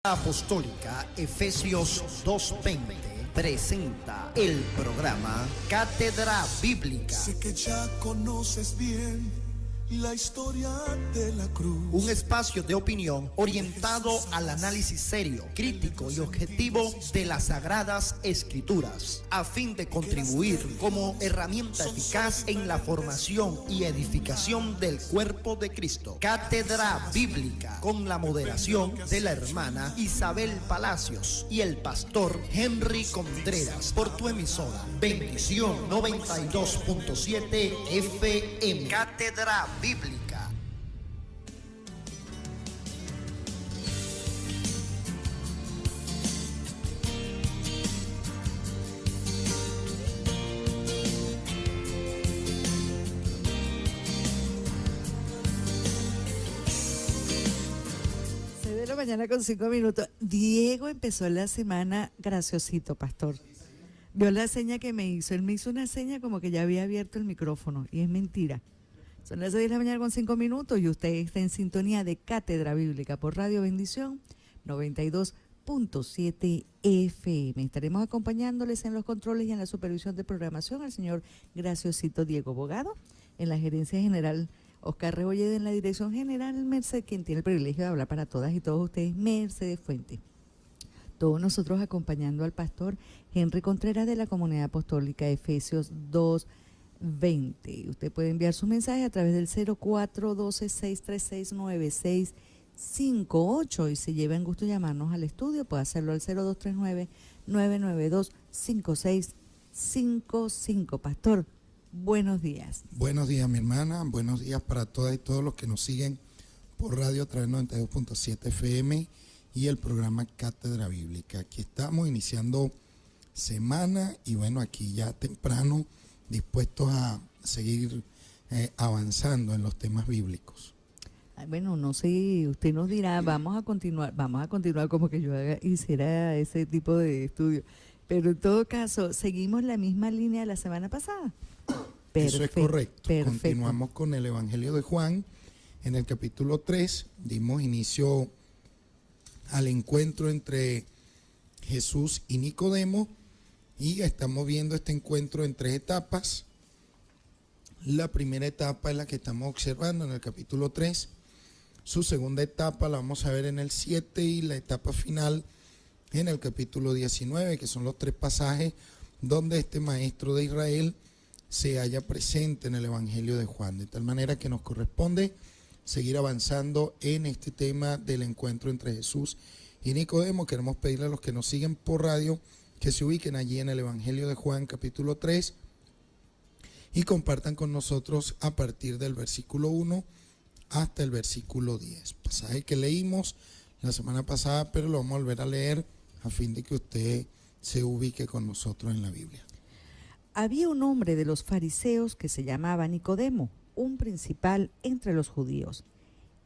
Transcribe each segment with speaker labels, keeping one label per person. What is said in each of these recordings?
Speaker 1: Apostólica Efesios 2:20 presenta el programa Cátedra Bíblica.
Speaker 2: Sé que ya conoces bien la historia de la cruz.
Speaker 1: Un espacio de opinión orientado al análisis serio, crítico y objetivo de las Sagradas Escrituras, a fin de contribuir como herramienta eficaz en la formación y edificación del cuerpo de Cristo. Cátedra Bíblica, con la moderación de la hermana Isabel Palacios y el pastor Henry Contreras, por tu emisora Bendición 92.7 FM. Cátedra Bíblica.
Speaker 3: De la mañana con 5 minutos. Diego empezó la semana graciosito, pastor. Vio la seña que me hizo. Él me hizo una seña como que ya había abierto el micrófono y es mentira. Son las 6 de la mañana con 5 minutos y usted está en sintonía de Cátedra Bíblica por Radio Bendición 92.7 FM. Estaremos acompañándoles en los controles y en la supervisión de programación al señor graciosito Diego Bogado, en la gerencia general Oscar Rebolledo, en la dirección general Mercedes, quien tiene el privilegio de hablar para todas y todos ustedes, Mercedes Fuente. Todos nosotros acompañando al pastor Henry Contreras de la Comunidad Apostólica Efesios 2:20. Usted puede enviar su mensaje a través del 0412-636-9658 y si lleva en gusto llamarnos al estudio, puede hacerlo al 0239-992-5655. Pastor, buenos días.
Speaker 2: Buenos días, mi hermana. Buenos días para todas y todos los que nos siguen por radio a través de 92.7 FM y el programa Cátedra Bíblica. Aquí estamos iniciando semana y bueno, aquí ya temprano dispuestos a seguir avanzando en los temas bíblicos.
Speaker 3: Bueno, no sé, usted nos dirá, vamos a continuar como que yo hiciera ese tipo de estudio, pero en todo caso, seguimos la misma línea de la semana pasada.
Speaker 2: Eso es correcto.
Speaker 3: Perfecto.
Speaker 2: Continuamos con el Evangelio de Juan. En el capítulo 3 dimos inicio al encuentro entre Jesús y Nicodemo y estamos viendo este encuentro en 3 etapas. La primera etapa es la que estamos observando en el capítulo 3. Su segunda etapa la vamos a ver en el 7 y la etapa final en el capítulo 19, que son los 3 pasajes donde este maestro de Israel se halla presente en el Evangelio de Juan, de tal manera que nos corresponde seguir avanzando en este tema del encuentro entre Jesús y Nicodemo. Queremos pedirle a los que nos siguen por radio que se ubiquen allí en el Evangelio de Juan capítulo 3 y compartan con nosotros a partir del versículo 1 hasta el versículo 10, pasaje que leímos la semana pasada, pero lo vamos a volver a leer a fin de que usted se ubique con nosotros en la Biblia.
Speaker 3: Había un hombre de los fariseos que se llamaba Nicodemo, un principal entre los judíos.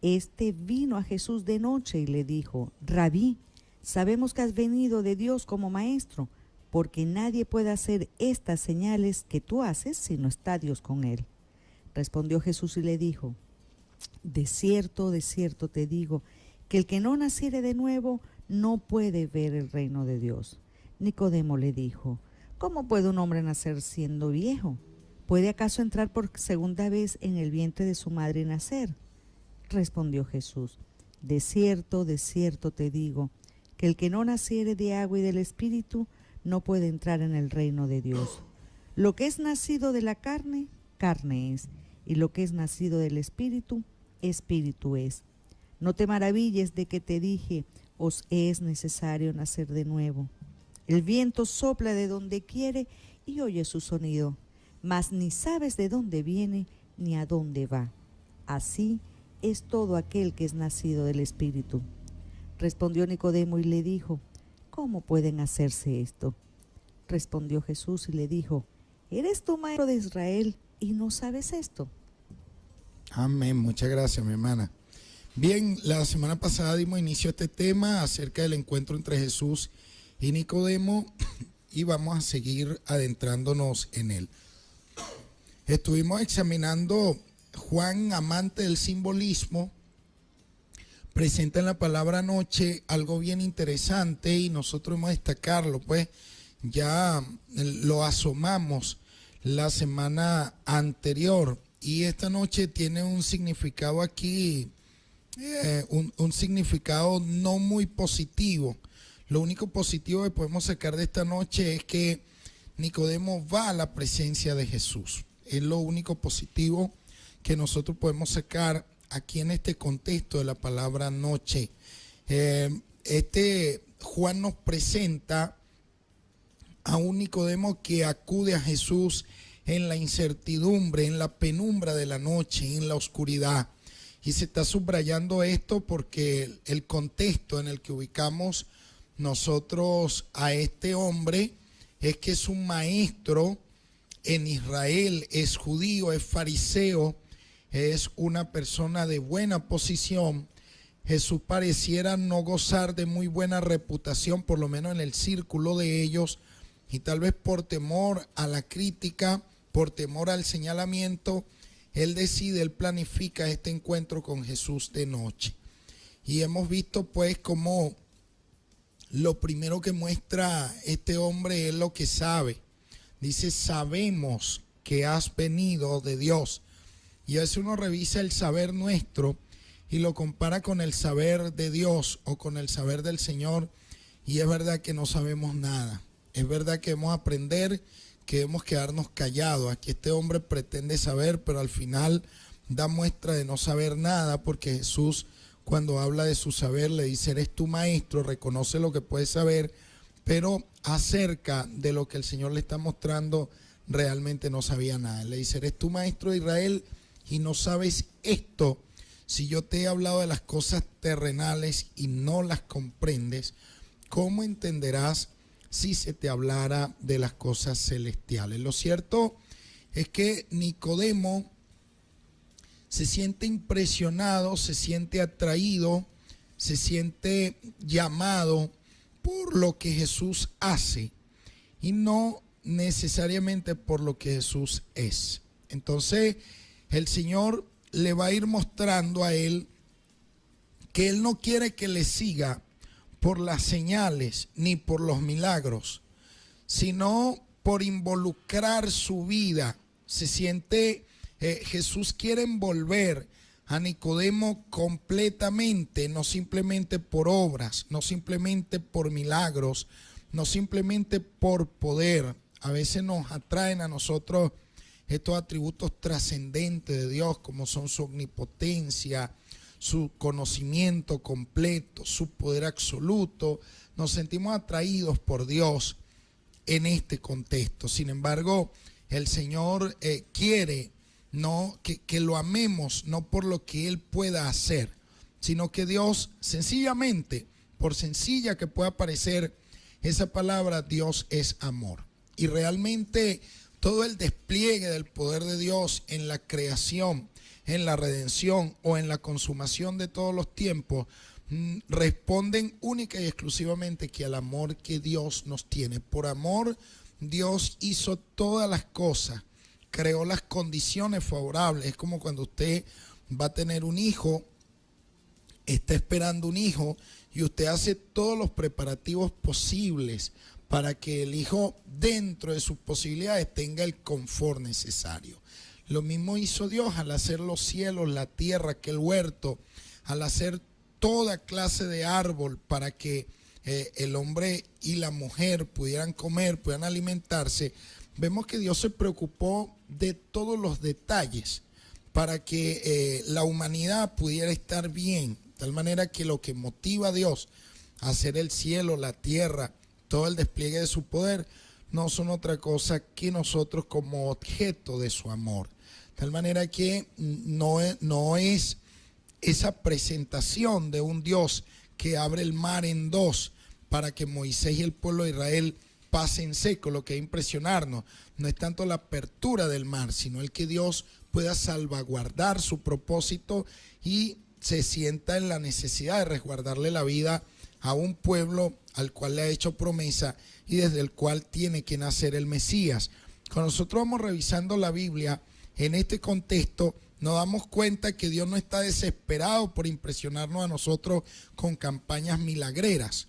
Speaker 3: Este vino a Jesús de noche y le dijo: Rabí, sabemos que has venido de Dios como maestro, porque nadie puede hacer estas señales que tú haces si no está Dios con él. Respondió Jesús y le dijo: de cierto te digo, que el que no naciere de nuevo no puede ver el reino de Dios. Nicodemo le dijo: ¿cómo puede un hombre nacer siendo viejo? ¿Puede acaso entrar por segunda vez en el vientre de su madre y nacer? Respondió Jesús: de cierto te digo, que el que no naciere de agua y del Espíritu no puede entrar en el reino de Dios. Lo que es nacido de la carne, carne es, y lo que es nacido del Espíritu, Espíritu es. No te maravilles de que te dije, os es necesario nacer de nuevo. El viento sopla de donde quiere y oye su sonido, mas ni sabes de dónde viene ni a dónde va. Así es todo aquel que es nacido del Espíritu. Respondió Nicodemo y le dijo: ¿cómo pueden hacerse esto? Respondió Jesús y le dijo: ¿eres tú maestro de Israel y no sabes esto?
Speaker 2: Amén, muchas gracias, mi hermana. Bien, la semana pasada dimos inicio a este tema acerca del encuentro entre Jesús y Nicodemo y vamos a seguir adentrándonos en él. Estuvimos examinando Juan, amante del simbolismo, presenta en la palabra noche algo bien interesante y nosotros hemos de destacarlo, pues ya lo asomamos la semana anterior y esta noche tiene un significado aquí, un significado no muy positivo. Lo único positivo que podemos sacar de esta noche es que Nicodemo va a la presencia de Jesús. Es lo único positivo que nosotros podemos sacar aquí en este contexto de la palabra noche. Juan nos presenta a un Nicodemo que acude a Jesús en la incertidumbre, en la penumbra de la noche, en la oscuridad. Y se está subrayando esto porque el contexto en el que ubicamos nosotros a este hombre es que es un maestro en Israel, es judío, es fariseo, es una persona de buena posición. Jesús pareciera no gozar de muy buena reputación, por lo menos en el círculo de ellos, y tal vez por temor a la crítica, por temor al señalamiento, él planifica este encuentro con Jesús de noche. Y hemos visto pues cómo lo primero que muestra este hombre es lo que sabe. Dice, sabemos que has venido de Dios. Y a veces uno revisa el saber nuestro y lo compara con el saber de Dios o con el saber del Señor, y es verdad que no sabemos nada. Es verdad que debemos aprender, que debemos quedarnos callados. Aquí este hombre pretende saber, pero al final da muestra de no saber nada, porque Jesús, cuando habla de su saber, le dice, eres tu maestro, reconoce lo que puedes saber, pero acerca de lo que el Señor le está mostrando, realmente no sabía nada. Le dice, eres tu maestro de Israel y no sabes esto. Si yo te he hablado de las cosas terrenales y no las comprendes, ¿cómo entenderás si se te hablara de las cosas celestiales? Lo cierto es que Nicodemo se siente impresionado, se siente atraído, se siente llamado por lo que Jesús hace y no necesariamente por lo que Jesús es. Entonces el Señor le va a ir mostrando a él que él no quiere que le siga por las señales ni por los milagros, sino por involucrar su vida. Se siente, Jesús quiere envolver a Nicodemo completamente, no simplemente por obras, no simplemente por milagros, no simplemente por poder. A veces nos atraen a nosotros estos atributos trascendentes de Dios, como son su omnipotencia, su conocimiento completo, su poder absoluto. Nos sentimos atraídos por Dios en este contexto. Sin embargo, el Señor quiere que lo amemos no por lo que Él pueda hacer, sino que Dios sencillamente, por sencilla que pueda parecer esa palabra, Dios es amor. Y realmente todo el despliegue del poder de Dios en la creación, en la redención o en la consumación de todos los tiempos, responden única y exclusivamente que al amor que Dios nos tiene. Por amor, Dios hizo todas las cosas, creó las condiciones favorables. Es como cuando usted va a tener un hijo, está esperando un hijo y usted hace todos los preparativos posibles para que el hijo, dentro de sus posibilidades, tenga el confort necesario. Lo mismo hizo Dios al hacer los cielos, la tierra, aquel huerto, al hacer toda clase de árbol para que el hombre y la mujer pudieran comer, pudieran alimentarse. Vemos que Dios se preocupó de todos los detalles para que la humanidad pudiera estar bien, de tal manera que lo que motiva a Dios a hacer el cielo, la tierra, todo el despliegue de su poder, no son otra cosa que nosotros como objeto de su amor. De tal manera que no es esa presentación de un Dios que abre el mar en dos para que Moisés y el pueblo de Israel pasen seco. Lo que hay que impresionarnos no es tanto la apertura del mar, sino el que Dios pueda salvaguardar su propósito y se sienta en la necesidad de resguardarle la vida a un pueblo al cual le ha hecho promesa y desde el cual tiene que nacer el Mesías. Cuando nosotros vamos revisando la Biblia en este contexto, nos damos cuenta que Dios no está desesperado por impresionarnos a nosotros con campañas milagreras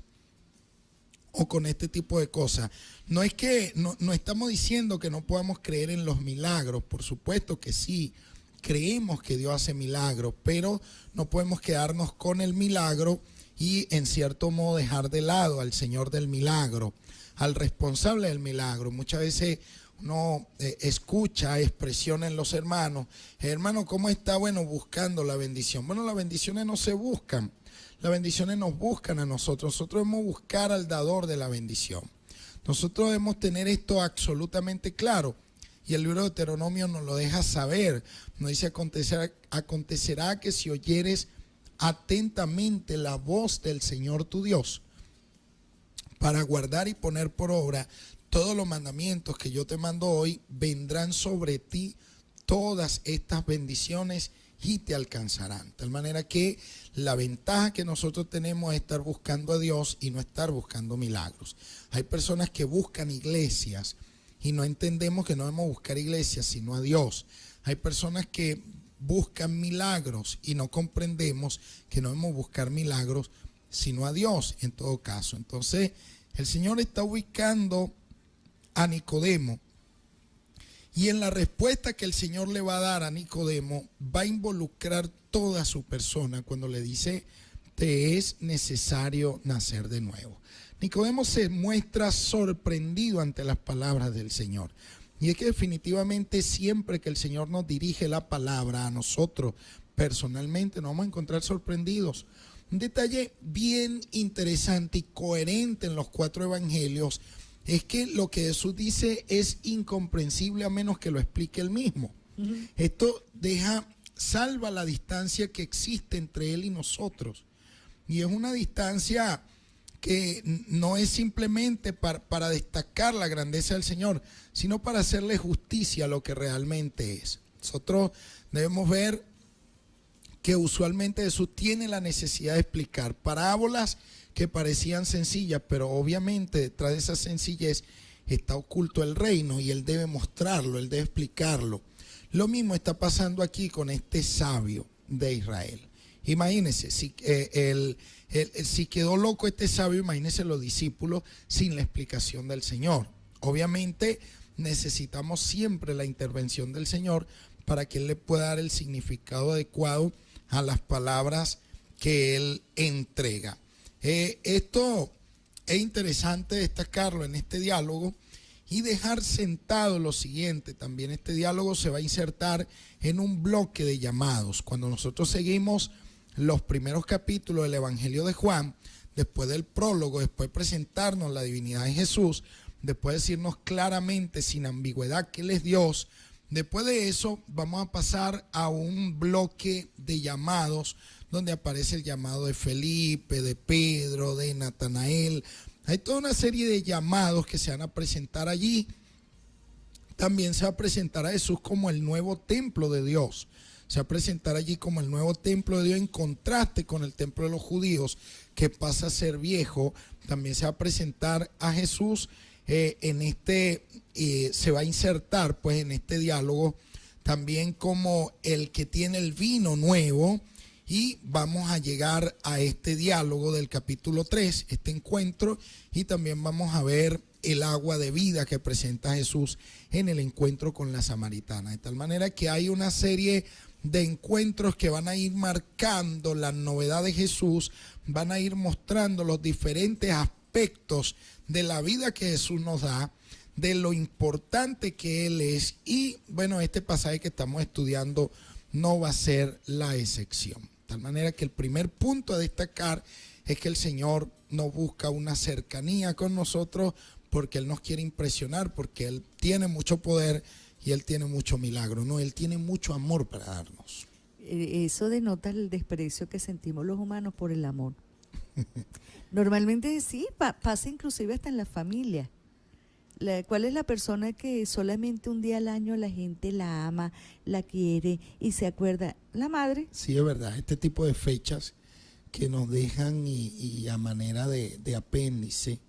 Speaker 2: o con este tipo de cosas. No es que no estamos diciendo que no podamos creer en los milagros, por supuesto que sí, creemos que Dios hace milagros, pero no podemos quedarnos con el milagro y en cierto modo dejar de lado al Señor del milagro, al responsable del milagro. Muchas veces uno escucha expresiones en los hermanos: hermano, ¿cómo está? Bueno, buscando la bendición. Bueno, las bendiciones no se buscan, las bendiciones nos buscan a nosotros. Nosotros debemos buscar al dador de la bendición. Nosotros debemos tener esto absolutamente claro. Y el libro de Deuteronomio nos lo deja saber. Nos dice: acontecerá que si oyeres atentamente la voz del Señor tu Dios, para guardar y poner por obra todos los mandamientos que yo te mando hoy, vendrán sobre ti todas estas bendiciones y te alcanzarán. De tal manera que la ventaja que nosotros tenemos es estar buscando a Dios y no estar buscando milagros. Hay personas que buscan iglesias y no entendemos que no debemos buscar iglesias sino a Dios. Hay personas que buscan milagros y no comprendemos que no debemos buscar milagros sino a Dios en todo caso. Entonces el Señor está ubicando a Nicodemo, y en la respuesta que el Señor le va a dar a Nicodemo va a involucrar toda su persona cuando le dice: te es necesario nacer de nuevo. Nicodemo se muestra sorprendido ante las palabras del Señor. Y es que definitivamente siempre que el Señor nos dirige la palabra a nosotros personalmente, nos vamos a encontrar sorprendidos. Un detalle bien interesante y coherente en los 4 evangelios es que lo que Jesús dice es incomprensible a menos que lo explique él mismo. Esto salva la distancia que existe entre él y nosotros. Y es una distancia que no es simplemente para destacar la grandeza del Señor, sino para hacerle justicia a lo que realmente es. Nosotros debemos ver que usualmente Jesús tiene la necesidad de explicar parábolas que parecían sencillas, pero obviamente detrás de esa sencillez está oculto el reino y él debe mostrarlo, él debe explicarlo. Lo mismo está pasando aquí con este sabio de Israel. Imagínense, si quedó loco este sabio, imagínense los discípulos sin la explicación del Señor. Obviamente necesitamos siempre la intervención del Señor para que él le pueda dar el significado adecuado a las palabras que él entrega. Esto es interesante destacarlo en este diálogo y dejar sentado lo siguiente. También este diálogo se va a insertar en un bloque de llamados. Cuando nosotros seguimos los primeros capítulos del Evangelio de Juan, después del prólogo, después de presentarnos la divinidad de Jesús, después de decirnos claramente, sin ambigüedad, que Él es Dios, después de eso vamos a pasar a un bloque de llamados donde aparece el llamado de Felipe, de Pedro, de Natanael. Hay toda una serie de llamados que se van a presentar allí. También se va a presentar a Jesús como el nuevo templo de Dios. Se va a presentar allí como el nuevo templo de Dios en contraste con el templo de los judíos, que pasa a ser viejo. También se va a presentar a Jesús se va a insertar pues en este diálogo también como el que tiene el vino nuevo. Y vamos a llegar a este diálogo del capítulo 3, este encuentro, y también vamos a ver el agua de vida que presenta Jesús en el encuentro con la samaritana. De tal manera que hay una serie de encuentros que van a ir marcando la novedad de Jesús, van a ir mostrando los diferentes aspectos de la vida que Jesús nos da, de lo importante que Él es. Y bueno, este pasaje que estamos estudiando no va a ser la excepción. De tal manera que el primer punto a destacar es que el Señor no busca una cercanía con nosotros porque Él nos quiere impresionar, porque Él tiene mucho poder y Él tiene mucho milagro. No, Él tiene mucho amor para darnos.
Speaker 3: Eso denota el desprecio que sentimos los humanos por el amor. Normalmente sí, pasa inclusive hasta en la familia. ¿Cuál es la persona que solamente un día al año la gente la ama, la quiere y se acuerda? La madre.
Speaker 2: Sí, es verdad. Este tipo de fechas que nos dejan y a manera de apéndice,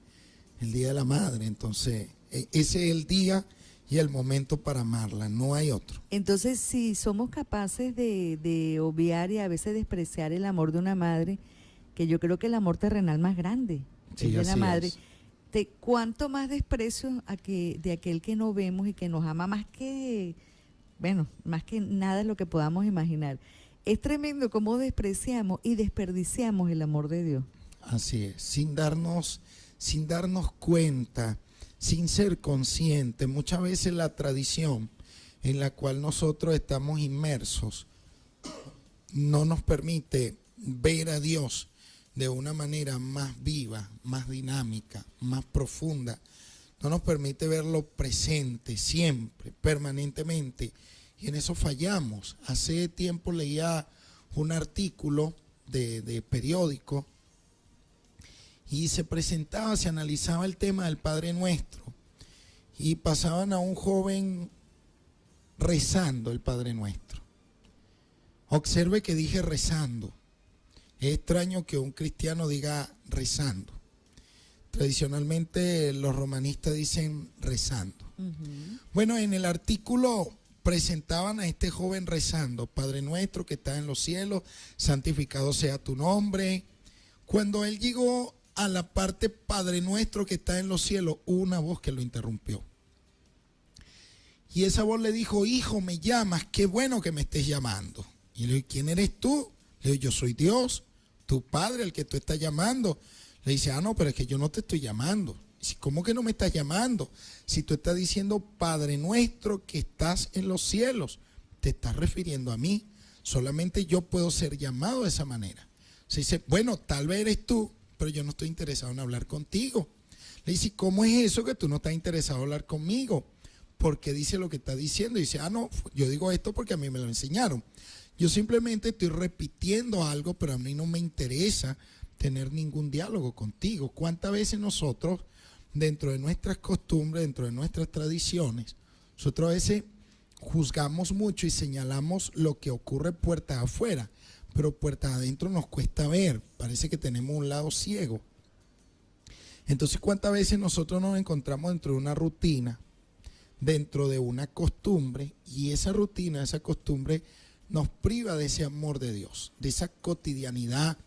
Speaker 2: el Día de la Madre. Entonces, ese es el día y el momento para amarla, no hay otro.
Speaker 3: Entonces, si somos capaces de obviar y a veces despreciar el amor de una madre, que yo creo que el amor terrenal más grande
Speaker 2: Sí,
Speaker 3: es de la
Speaker 2: así
Speaker 3: madre,
Speaker 2: es.
Speaker 3: ¿cuánto más desprecio de aquel que no vemos y que nos ama más que, bueno, más que nada lo que podamos imaginar? Es tremendo cómo despreciamos y desperdiciamos el amor de Dios.
Speaker 2: Así es, sin darnos cuenta, sin ser conscientes. Muchas veces la tradición en la cual nosotros estamos inmersos no nos permite ver a Dios de una manera más viva, más dinámica, más profunda. No nos permite verlo presente, siempre, permanentemente. Y en eso fallamos. Hace tiempo leía un artículo de periódico y se analizaba el tema del Padre Nuestro. Y pasaban a un joven rezando el Padre Nuestro. Observe que dije rezando. Es extraño que un cristiano diga rezando. Tradicionalmente los romanistas dicen rezando. Bueno, en el artículo presentaban a este joven rezando: Padre Nuestro que estás en los cielos, santificado sea tu nombre. Cuando él llegó a la parte Padre Nuestro que está en los cielos, hubo una voz que lo interrumpió. Y esa voz le dijo: hijo, me llamas, qué bueno que me estés llamando. Y le dijo: ¿quién eres tú? Le dijo: yo soy Dios, tu Padre, el que tú estás llamando. Le dice: no, pero es que yo no te estoy llamando. Dice: ¿cómo que no me estás llamando? Si tú estás diciendo Padre Nuestro que estás en los cielos, te estás refiriendo a mí. Solamente yo puedo ser llamado de esa manera. Se dice: bueno, tal vez eres tú, pero yo no estoy interesado en hablar contigo. Le dice: ¿cómo es eso que tú no estás interesado en hablar conmigo? Porque dice lo que está diciendo. Y dice: no, yo digo esto porque a mí me lo enseñaron. Yo simplemente estoy repitiendo algo, pero a mí no me interesa tener ningún diálogo contigo. ¿Cuántas veces nosotros, dentro de nuestras costumbres, dentro de nuestras tradiciones, nosotros a veces juzgamos mucho y señalamos lo que ocurre puertas afuera, pero puertas adentro nos cuesta ver? Parece que tenemos un lado ciego. Entonces, ¿cuántas veces nosotros nos encontramos dentro de una rutina, dentro de una costumbre, y esa rutina, esa costumbre nos priva de ese amor de Dios, de esa cotidianidad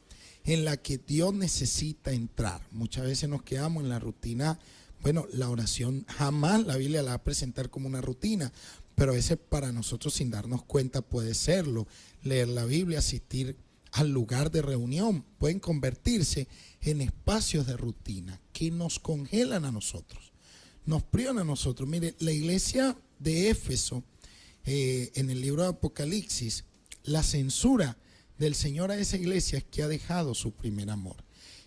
Speaker 2: en la que Dios necesita entrar? Muchas veces nos quedamos en la rutina. Bueno, la oración jamás la Biblia la va a presentar como una rutina, pero a veces para nosotros, sin darnos cuenta, puede serlo. Leer la Biblia, asistir al lugar de reunión, pueden convertirse en espacios de rutina que nos congelan a nosotros, nos privan a nosotros. Mire, la iglesia de Éfeso, en el libro de Apocalipsis, la censura del Señor a esa iglesia es que ha dejado su primer amor.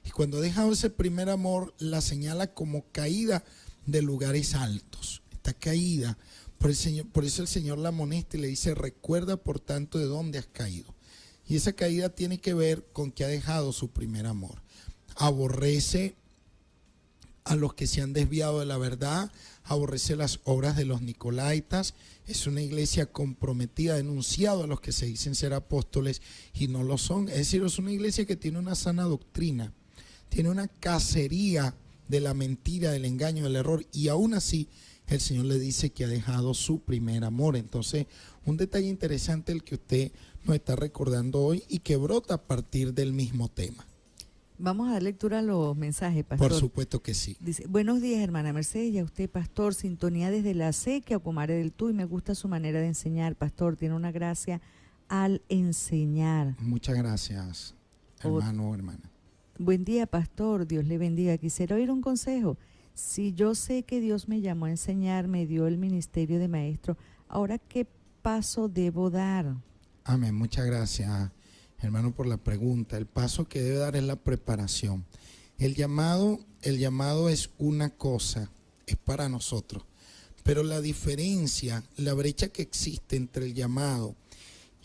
Speaker 2: Y cuando ha dejado ese primer amor, la señala como caída de lugares altos. Está caída. Por eso el Señor la amonesta y le dice: recuerda por tanto de dónde has caído. Y esa caída tiene que ver con que ha dejado su primer amor. Aborrece a los que se han desviado de la verdad, aborrece las obras de los nicolaitas. Es una iglesia comprometida, ha denunciado a los que se dicen ser apóstoles y no lo son. Es decir, es una iglesia que tiene una sana doctrina, tiene una cacería de la mentira, del engaño, del error, y aún así el Señor le dice que ha dejado su primer amor. Entonces, un detalle interesante el que usted nos está recordando hoy y que brota a partir del mismo tema.
Speaker 3: Vamos a dar lectura a los mensajes, pastor.
Speaker 2: Por supuesto que sí.
Speaker 3: Dice: buenos días, hermana Mercedes, y a usted, pastor. Sintonía desde la Sequia, Ocumare del Tuy. Me gusta su manera de enseñar, pastor. Tiene una gracia al enseñar.
Speaker 2: Muchas gracias, hermano o hermana.
Speaker 3: Buen día, pastor. Dios le bendiga. Quisiera oír un consejo. Si yo sé que Dios me llamó a enseñar, me dio el ministerio de maestro, ¿ahora qué paso debo dar?
Speaker 2: Amén. Muchas gracias, hermano, por la pregunta. El paso que debe dar es la preparación. El llamado es una cosa, es para nosotros. Pero la diferencia, la brecha que existe entre el llamado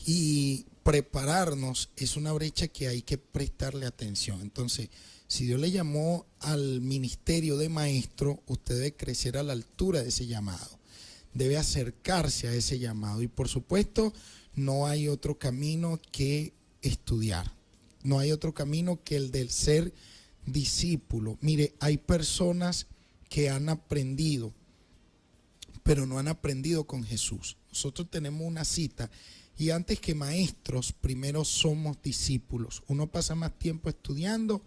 Speaker 2: y prepararnos es una brecha que hay que prestarle atención. Entonces, si Dios le llamó al ministerio de maestro, usted debe crecer a la altura de ese llamado. Debe acercarse a ese llamado. Y por supuesto, no hay otro camino que estudiar. No hay otro camino que el del ser discípulo. Mire, hay personas que han aprendido, pero no han aprendido con Jesús. Nosotros tenemos una cita y antes que maestros, primero somos discípulos. Uno pasa más tiempo estudiando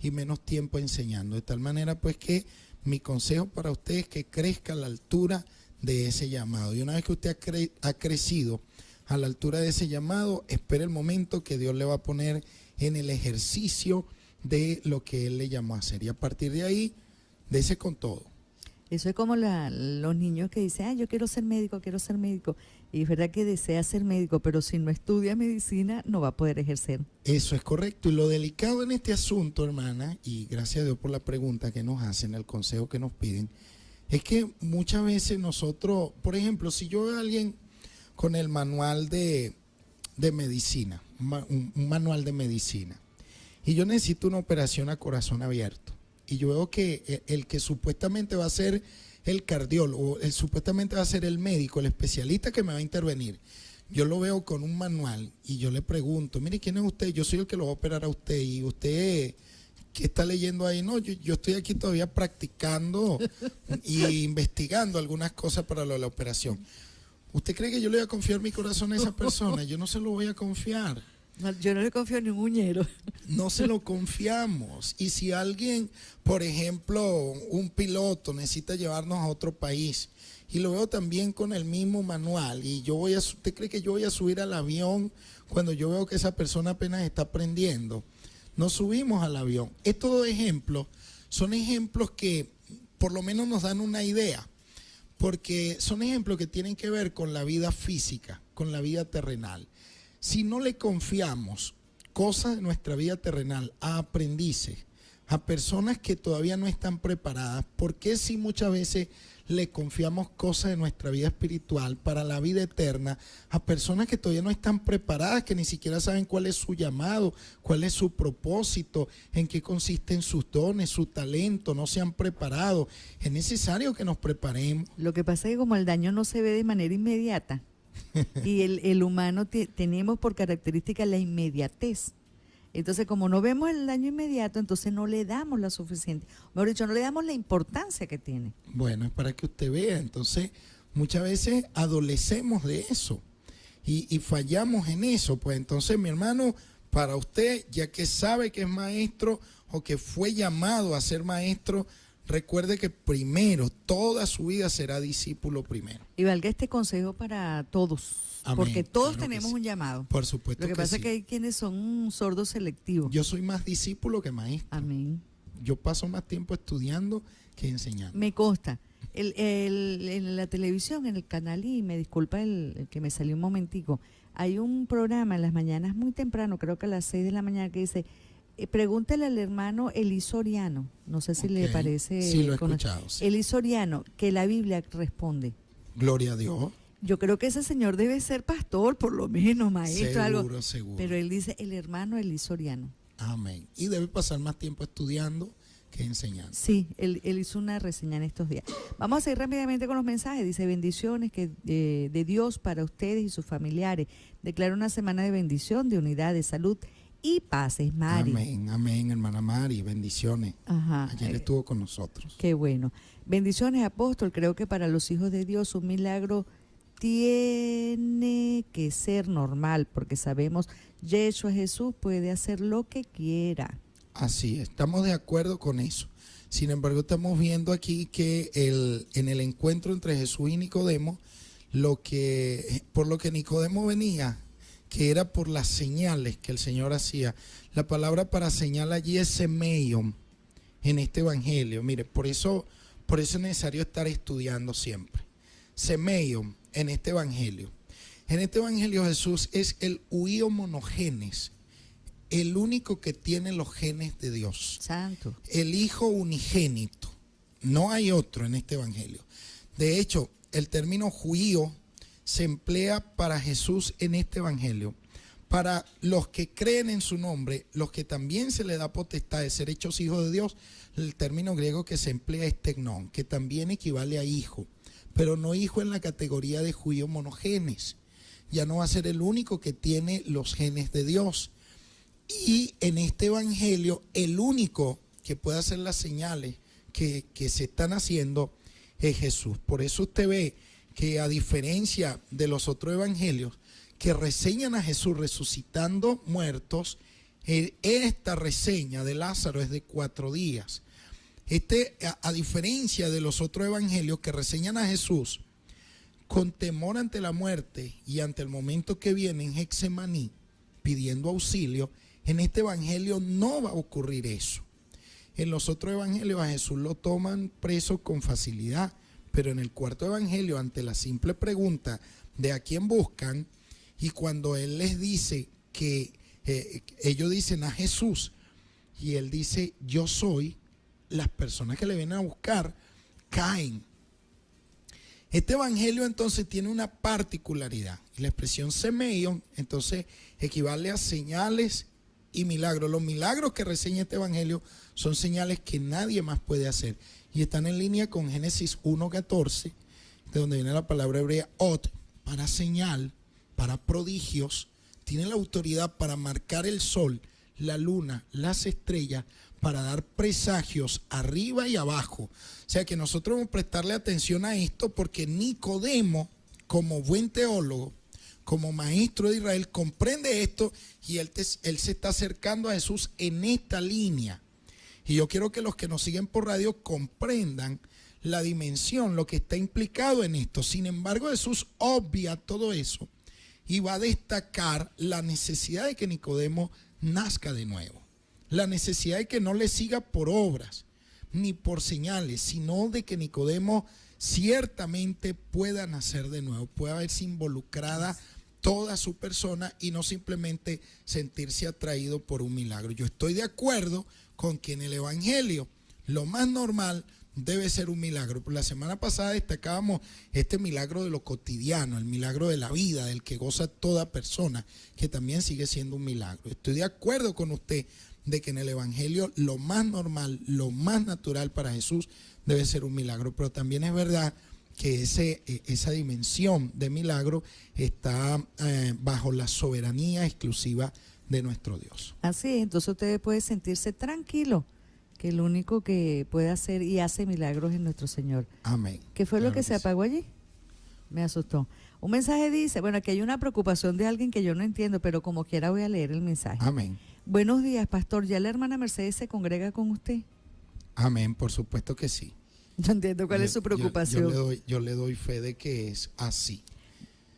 Speaker 2: y menos tiempo enseñando. De tal manera pues que mi consejo para usted es que crezca a la altura de ese llamado. Y una vez que usted ha crecido a la altura de ese llamado, espere el momento que Dios le va a poner en el ejercicio de lo que Él le llamó a hacer. Y a partir de ahí, dese con todo.
Speaker 3: Eso es como los niños que dicen, yo quiero ser médico, quiero ser médico. Y es verdad que desea ser médico, pero si no estudia medicina, no va a poder ejercer.
Speaker 2: Eso es correcto. Y lo delicado en este asunto, hermana, y gracias a Dios por la pregunta que nos hacen, el consejo que nos piden, es que muchas veces nosotros, por ejemplo, si yo veo a alguien con el manual de medicina, un manual de medicina, y yo necesito una operación a corazón abierto, y yo veo que el que supuestamente va a ser el cardiólogo, supuestamente va a ser el médico, el especialista que me va a intervenir, yo lo veo con un manual y yo le pregunto, mire, ¿quién es usted? Yo soy el que lo va a operar a usted, y usted, ¿qué está leyendo ahí? No, yo estoy aquí todavía practicando y investigando algunas cosas para lo de la operación. ¿Usted cree que yo le voy a confiar mi corazón a esa persona? Yo no se lo voy a confiar.
Speaker 3: No, yo no le confío ni un uñero.
Speaker 2: No se lo confiamos. Y si alguien, por ejemplo, un piloto necesita llevarnos a otro país y lo veo también con el mismo manual y ¿usted cree que yo voy a subir al avión cuando yo veo que esa persona apenas está aprendiendo? No subimos al avión. Estos dos ejemplos son ejemplos que por lo menos nos dan una idea, porque son ejemplos que tienen que ver con la vida física, con la vida terrenal. Si no le confiamos cosas de nuestra vida terrenal a aprendices, a personas que todavía no están preparadas, ¿por qué si muchas veces le confiamos cosas de nuestra vida espiritual para la vida eterna a personas que todavía no están preparadas, que ni siquiera saben cuál es su llamado, cuál es su propósito, en qué consisten sus dones, su talento, no se han preparado? Es necesario que nos preparemos.
Speaker 3: Lo que pasa es que como el daño no se ve de manera inmediata y el humano tenemos por característica la inmediatez. Entonces, como no vemos el daño inmediato, entonces no le damos la suficiente, mejor dicho, no le damos la importancia que tiene.
Speaker 2: Bueno, es para que usted vea. Entonces, muchas veces adolecemos de eso y fallamos en eso. Pues entonces, mi hermano, para usted, ya que sabe que es maestro o que fue llamado a ser maestro, recuerde que primero, toda su vida será discípulo primero.
Speaker 3: Y valga este consejo para todos.
Speaker 2: Amén.
Speaker 3: Porque todos
Speaker 2: Claro
Speaker 3: tenemos
Speaker 2: sí.
Speaker 3: un llamado.
Speaker 2: Por supuesto.
Speaker 3: Lo que pasa
Speaker 2: sí.
Speaker 3: es que hay quienes son sordos selectivos.
Speaker 2: Yo soy más discípulo que maestro.
Speaker 3: Amén.
Speaker 2: Yo paso más tiempo estudiando que enseñando.
Speaker 3: Me consta. En la televisión, en el canal, y me disculpa el que me salió un momentico, hay un programa en las mañanas muy temprano, creo que a las 6 de la mañana, que dice, pregúntale al hermano Eli Soriano, no sé si le parece.
Speaker 2: Sí, lo he escuchado. Sí.
Speaker 3: Eli Soriano, que la Biblia responde.
Speaker 2: Gloria a Dios.
Speaker 3: Yo creo que ese señor debe ser pastor, por lo menos, maestro, algo.
Speaker 2: Seguro.
Speaker 3: Pero él dice, el hermano Eli Soriano.
Speaker 2: Amén. Y debe pasar más tiempo estudiando que enseñando.
Speaker 3: Sí, él hizo una reseña en estos días. Vamos a seguir rápidamente con los mensajes. Dice, bendiciones de Dios para ustedes y sus familiares. Declara una semana de bendición, de unidad, de salud y paz. Es Mari.
Speaker 2: Amén, amén, hermana Mari. Bendiciones.
Speaker 3: Ajá.
Speaker 2: Ayer estuvo con nosotros.
Speaker 3: Qué bueno. Bendiciones, apóstol. Creo que para los hijos de Dios un milagro tiene que ser normal, porque sabemos Yeshua Jesús puede hacer lo que quiera.
Speaker 2: Así, estamos de acuerdo con eso. Sin embargo, estamos viendo aquí que en el encuentro entre Jesús y Nicodemo, por lo que Nicodemo venía, que era por las señales que el Señor hacía. La palabra para señal allí es semeion en este evangelio. Mire, por eso es necesario estar estudiando siempre. Semeion en este evangelio. En este evangelio Jesús es el huío monogenes, el único que tiene los genes de Dios.
Speaker 3: Santo.
Speaker 2: El Hijo unigénito. No hay otro en este evangelio. De hecho, el término judío se emplea para Jesús en este evangelio. Para los que creen en su nombre, los que también se les da potestad de ser hechos hijos de Dios, el término griego que se emplea es tecnón, que también equivale a hijo, pero no hijo en la categoría de judío monogenes. Ya no va a ser el único que tiene los genes de Dios. Y en este evangelio, el único que puede hacer las señales que se están haciendo es Jesús. Por eso usted ve que, a diferencia de los otros evangelios que reseñan a Jesús resucitando muertos, esta reseña de Lázaro es de 4 días. A diferencia de los otros evangelios que reseñan a Jesús con temor ante la muerte y ante el momento que viene en Getsemaní pidiendo auxilio, en este evangelio no va a ocurrir eso. En los otros evangelios a Jesús lo toman preso con facilidad, pero en el cuarto evangelio, ante la simple pregunta de a quién buscan, y cuando él les dice que ellos dicen a Jesús, y él dice yo soy, las personas que le vienen a buscar caen. Este evangelio entonces tiene una particularidad, y la expresión semeion entonces equivale a señales y milagros. Los milagros que reseña este evangelio son señales que nadie más puede hacer, y están en línea con Génesis 1:14, de donde viene la palabra hebrea ot, para señal, para prodigios. Tiene la autoridad para marcar el sol, la luna, las estrellas, para dar presagios arriba y abajo. O sea que nosotros vamos a prestarle atención a esto, porque Nicodemo, como buen teólogo, como maestro de Israel, comprende esto, y él se está acercando a Jesús en esta línea. Y yo quiero que los que nos siguen por radio comprendan la dimensión, lo que está implicado en esto. Sin embargo, Jesús obvia todo eso y va a destacar la necesidad de que Nicodemo nazca de nuevo. La necesidad de que no le siga por obras ni por señales, sino de que Nicodemo ciertamente pueda nacer de nuevo, pueda verse involucrada toda su persona y no simplemente sentirse atraído por un milagro. Yo estoy de acuerdo con que en el evangelio lo más normal debe ser un milagro. La semana pasada destacábamos este milagro de lo cotidiano, el milagro de la vida, del que goza toda persona, que también sigue siendo un milagro. Estoy de acuerdo con usted de que en el evangelio lo más normal, lo más natural para Jesús debe ser un milagro, pero también es verdad que esa dimensión de milagro está bajo la soberanía exclusiva de nuestro Dios.
Speaker 3: Así es, entonces usted puede sentirse tranquilo, que el único que puede hacer y hace milagros es nuestro Señor.
Speaker 2: Amén.
Speaker 3: ¿Qué fue
Speaker 2: claro
Speaker 3: lo que se apagó allí? Me asustó. Un mensaje dice, bueno, aquí hay una preocupación de alguien que yo no entiendo, pero como quiera voy a leer el mensaje.
Speaker 2: Amén.
Speaker 3: Buenos días, pastor. ¿Ya la hermana Mercedes se congrega con usted?
Speaker 2: Amén, por supuesto que sí.
Speaker 3: Yo entiendo cuál es su preocupación.
Speaker 2: Yo le doy fe de que es así.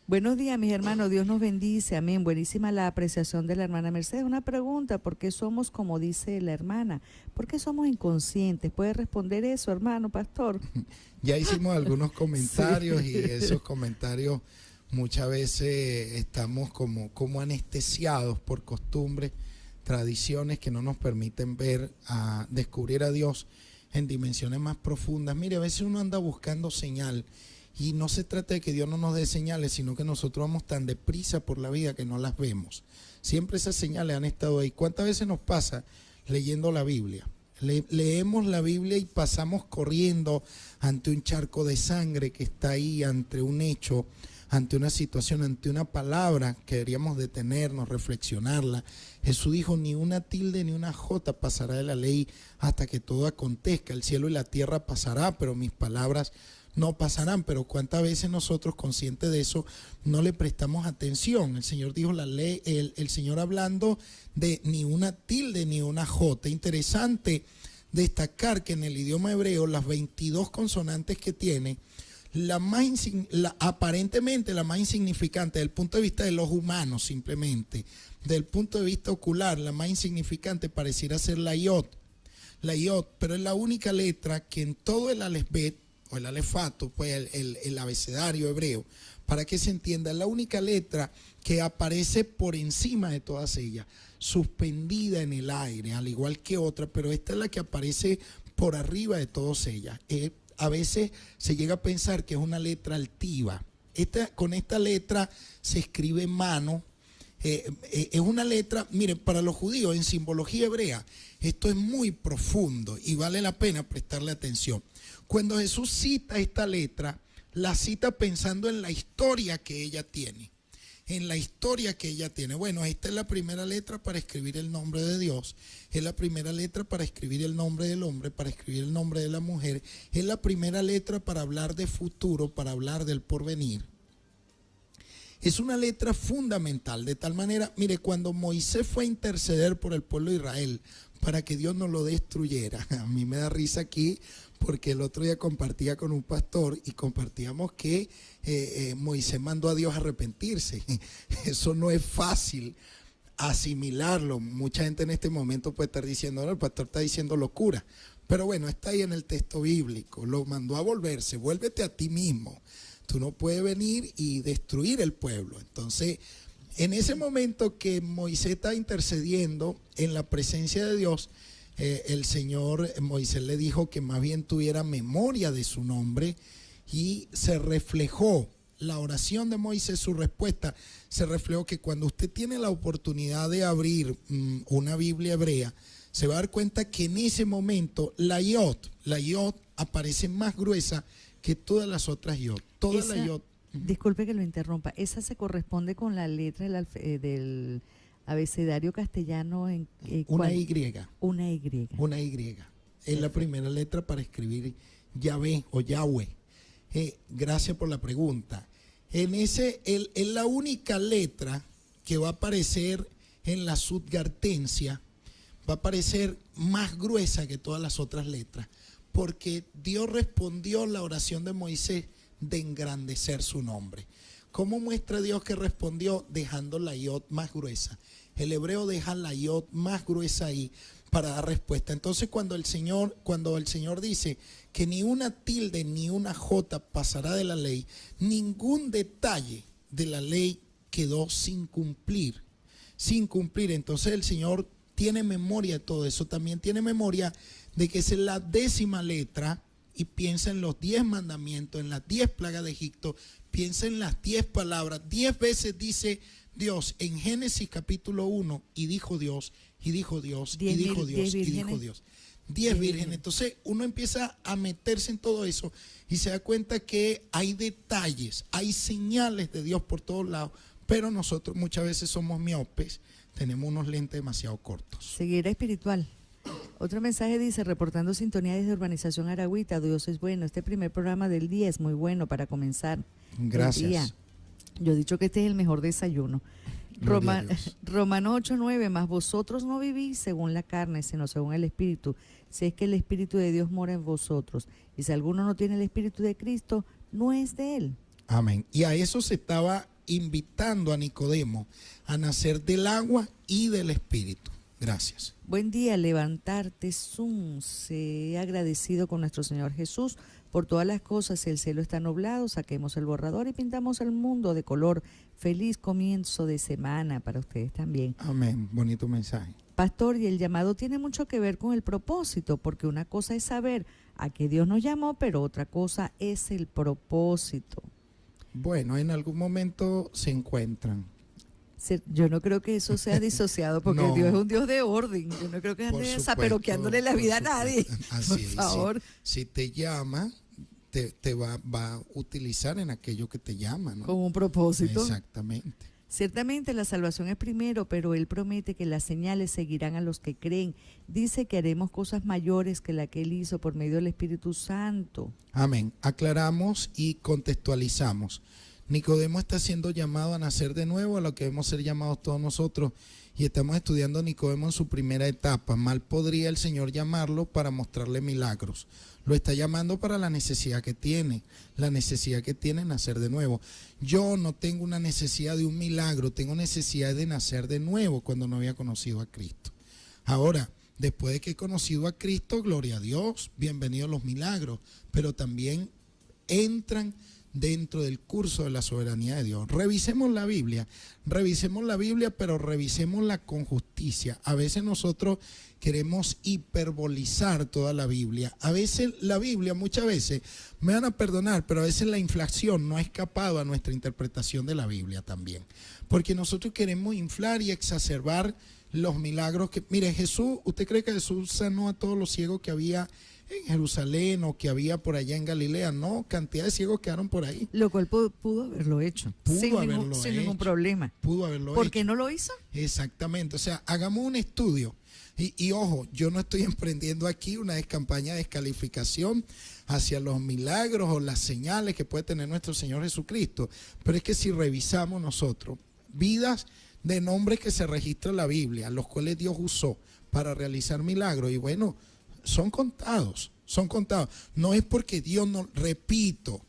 Speaker 3: Buenos días, mis hermanos. Dios nos bendice. Amén. Buenísima la apreciación de la hermana Mercedes. Una pregunta, ¿por qué somos como dice la hermana? ¿Por qué somos inconscientes? ¿Puede responder eso, hermano, pastor?
Speaker 2: Ya hicimos algunos comentarios
Speaker 3: Sí.
Speaker 2: Y esos comentarios muchas veces estamos como anestesiados por costumbres, tradiciones que no nos permiten descubrir a Dios en dimensiones más profundas. Mire, a veces uno anda buscando señal, y no se trata de que Dios no nos dé señales, sino que nosotros vamos tan deprisa por la vida que no las vemos. Siempre esas señales han estado ahí. ¿Cuántas veces nos pasa leyendo la Biblia? Leemos la Biblia y pasamos corriendo ante un charco de sangre que está ahí, ante un hecho, ante una situación, ante una palabra que deberíamos detenernos, reflexionarla. Jesús dijo, ni una tilde ni una jota pasará de la ley hasta que todo acontezca. El cielo y la tierra pasará, pero mis palabras no pasarán. Pero cuántas veces nosotros, conscientes de eso, no le prestamos atención. El Señor dijo, la ley, el Señor hablando de ni una tilde ni una jota. Interesante destacar que en el idioma hebreo las 22 consonantes que tiene, aparentemente la más insignificante desde el punto de vista de los humanos, simplemente desde el punto de vista ocular, la más insignificante pareciera ser la yod, pero es la única letra que en todo el alefbet o el alefato, pues el abecedario hebreo, para que se entienda, es la única letra que aparece por encima de todas ellas, suspendida en el aire, al igual que otra, pero esta es la que aparece por arriba de todas ellas. A veces se llega a pensar que es una letra altiva. Con esta letra se escribe mano. Es una letra, miren, para los judíos en simbología hebrea, esto es muy profundo y vale la pena prestarle atención. Cuando Jesús cita esta letra, la cita pensando en la historia que ella tiene. en la historia que ella tiene. Bueno, esta es la primera letra para escribir el nombre de Dios, es la primera letra para escribir el nombre del hombre, para escribir el nombre de la mujer, es la primera letra para hablar de futuro, para hablar del porvenir. Es una letra fundamental, de tal manera, mire, cuando Moisés fue a interceder por el pueblo de Israel para que Dios no lo destruyera, a mí me da risa aquí porque el otro día compartía con un pastor y compartíamos que Moisés mandó a Dios a arrepentirse. Eso no es fácil asimilarlo. Mucha gente en este momento puede estar diciendo, no, el pastor está diciendo locura. Pero bueno, está ahí en el texto bíblico. Lo mandó a volverse, vuélvete a ti mismo. Tú no puedes venir y destruir el pueblo. Entonces, en ese momento que Moisés está intercediendo en la presencia de Dios, el Señor, Moisés le dijo que más bien tuviera memoria de su nombre y se reflejó la oración de Moisés, su respuesta, se reflejó que cuando usted tiene la oportunidad de abrir una Biblia hebrea, se va a dar cuenta que en ese momento la yod aparece más gruesa que todas las otras yod. Toda la yod.
Speaker 3: Disculpe que lo interrumpa, esa se corresponde con la letra del abecedario castellano
Speaker 2: una Y.
Speaker 3: Una Y.
Speaker 2: Una Y. Es la primera letra para escribir Yahvé o Yahweh. Gracias por la pregunta. Es la única letra que va a aparecer en la Sudgartensia, va a aparecer más gruesa que todas las otras letras, porque Dios respondió la oración de Moisés de engrandecer su nombre. ¿Cómo muestra Dios que respondió? Dejando la yod más gruesa. El hebreo deja la yod más gruesa ahí para dar respuesta. Entonces cuando el Señor dice que ni una tilde ni una jota pasará de la ley, ningún detalle de la ley quedó sin cumplir. Entonces el Señor tiene memoria de todo eso. También tiene memoria de que es la 10ª letra, y piensa en los 10 mandamientos, en las 10 plagas de Egipto, piensa en las 10 palabras. 10 veces dice Dios en Génesis capítulo 1, y dijo Dios, y dijo Dios, y dijo Dios, y dijo Dios. 10 vírgenes. Entonces uno empieza a meterse en todo eso y se da cuenta que hay detalles, hay señales de Dios por todos lados, pero nosotros muchas veces somos miopes, tenemos unos lentes demasiado cortos.
Speaker 3: Ceguera espiritual. Otro mensaje dice, reportando sintonía desde Urbanización Aragüita, Dios es bueno. Este primer programa del día es muy bueno para comenzar.
Speaker 2: Gracias.
Speaker 3: Yo he dicho que este es el mejor desayuno. Romano 8:9, más vosotros no vivís según la carne, sino según el Espíritu, si es que el Espíritu de Dios mora en vosotros. Y si alguno no tiene el Espíritu de Cristo, no es de él.
Speaker 2: Amén. Y a eso se estaba invitando a Nicodemo, a nacer del agua y del Espíritu. Gracias.
Speaker 3: Buen día, levantarte, sé agradecido con nuestro Señor Jesús por todas las cosas. El cielo está nublado, saquemos el borrador y pintamos el mundo de color. Feliz comienzo de semana para ustedes también.
Speaker 2: Amén, bonito mensaje.
Speaker 3: Pastor, y el llamado tiene mucho que ver con el propósito, porque una cosa es saber a qué Dios nos llamó, pero otra cosa es el propósito.
Speaker 2: Bueno, en algún momento se encuentran.
Speaker 3: Yo no creo que eso sea disociado, porque
Speaker 2: No.
Speaker 3: Dios es un Dios de orden. Yo no creo que ande desaperoqueándole la vida a nadie.
Speaker 2: Así
Speaker 3: Por
Speaker 2: es,
Speaker 3: favor.
Speaker 2: Si te llama, te va a utilizar en aquello que te llama, ¿no?
Speaker 3: Con un propósito.
Speaker 2: Exactamente.
Speaker 3: Ciertamente la salvación es primero, pero Él promete que las señales seguirán a los que creen. Dice que haremos cosas mayores que la que Él hizo por medio del Espíritu Santo.
Speaker 2: Amén. Aclaramos y contextualizamos. Nicodemo está siendo llamado a nacer de nuevo, a lo que debemos ser llamados todos nosotros, y estamos estudiando a Nicodemo en su primera etapa. Mal podría el Señor llamarlo para mostrarle milagros. Lo está llamando para la necesidad que tiene nacer de nuevo. Yo no tengo una necesidad de un milagro, tengo necesidad de nacer de nuevo cuando no había conocido a Cristo. Ahora, después de que he conocido a Cristo, gloria a Dios, bienvenidos los milagros, pero también entran dentro del curso de la soberanía de Dios. Revisemos la Biblia, pero revisémosla con justicia. A veces nosotros queremos hiperbolizar toda la Biblia. A veces la Biblia, muchas veces, me van a perdonar, pero a veces la inflación no ha escapado a nuestra interpretación de la Biblia también. Porque nosotros queremos inflar y exacerbar los milagros que... Mire, Jesús, ¿usted cree que Jesús sanó a todos los ciegos que había en Jerusalén o que había por allá en Galilea? No, cantidad de ciegos quedaron por ahí.
Speaker 3: Lo cual pudo haberlo hecho. Sin ningún problema.
Speaker 2: Pudo haberlo hecho.
Speaker 3: ¿Por qué no lo hizo?
Speaker 2: Exactamente. O sea, hagamos un estudio. Y ojo, yo no estoy emprendiendo aquí una campaña de descalificación hacia los milagros o las señales que puede tener nuestro Señor Jesucristo. Pero es que si revisamos nosotros vidas de nombres que se registran en la Biblia, los cuales Dios usó para realizar milagros, y bueno, son contados. No es porque Dios no, repito,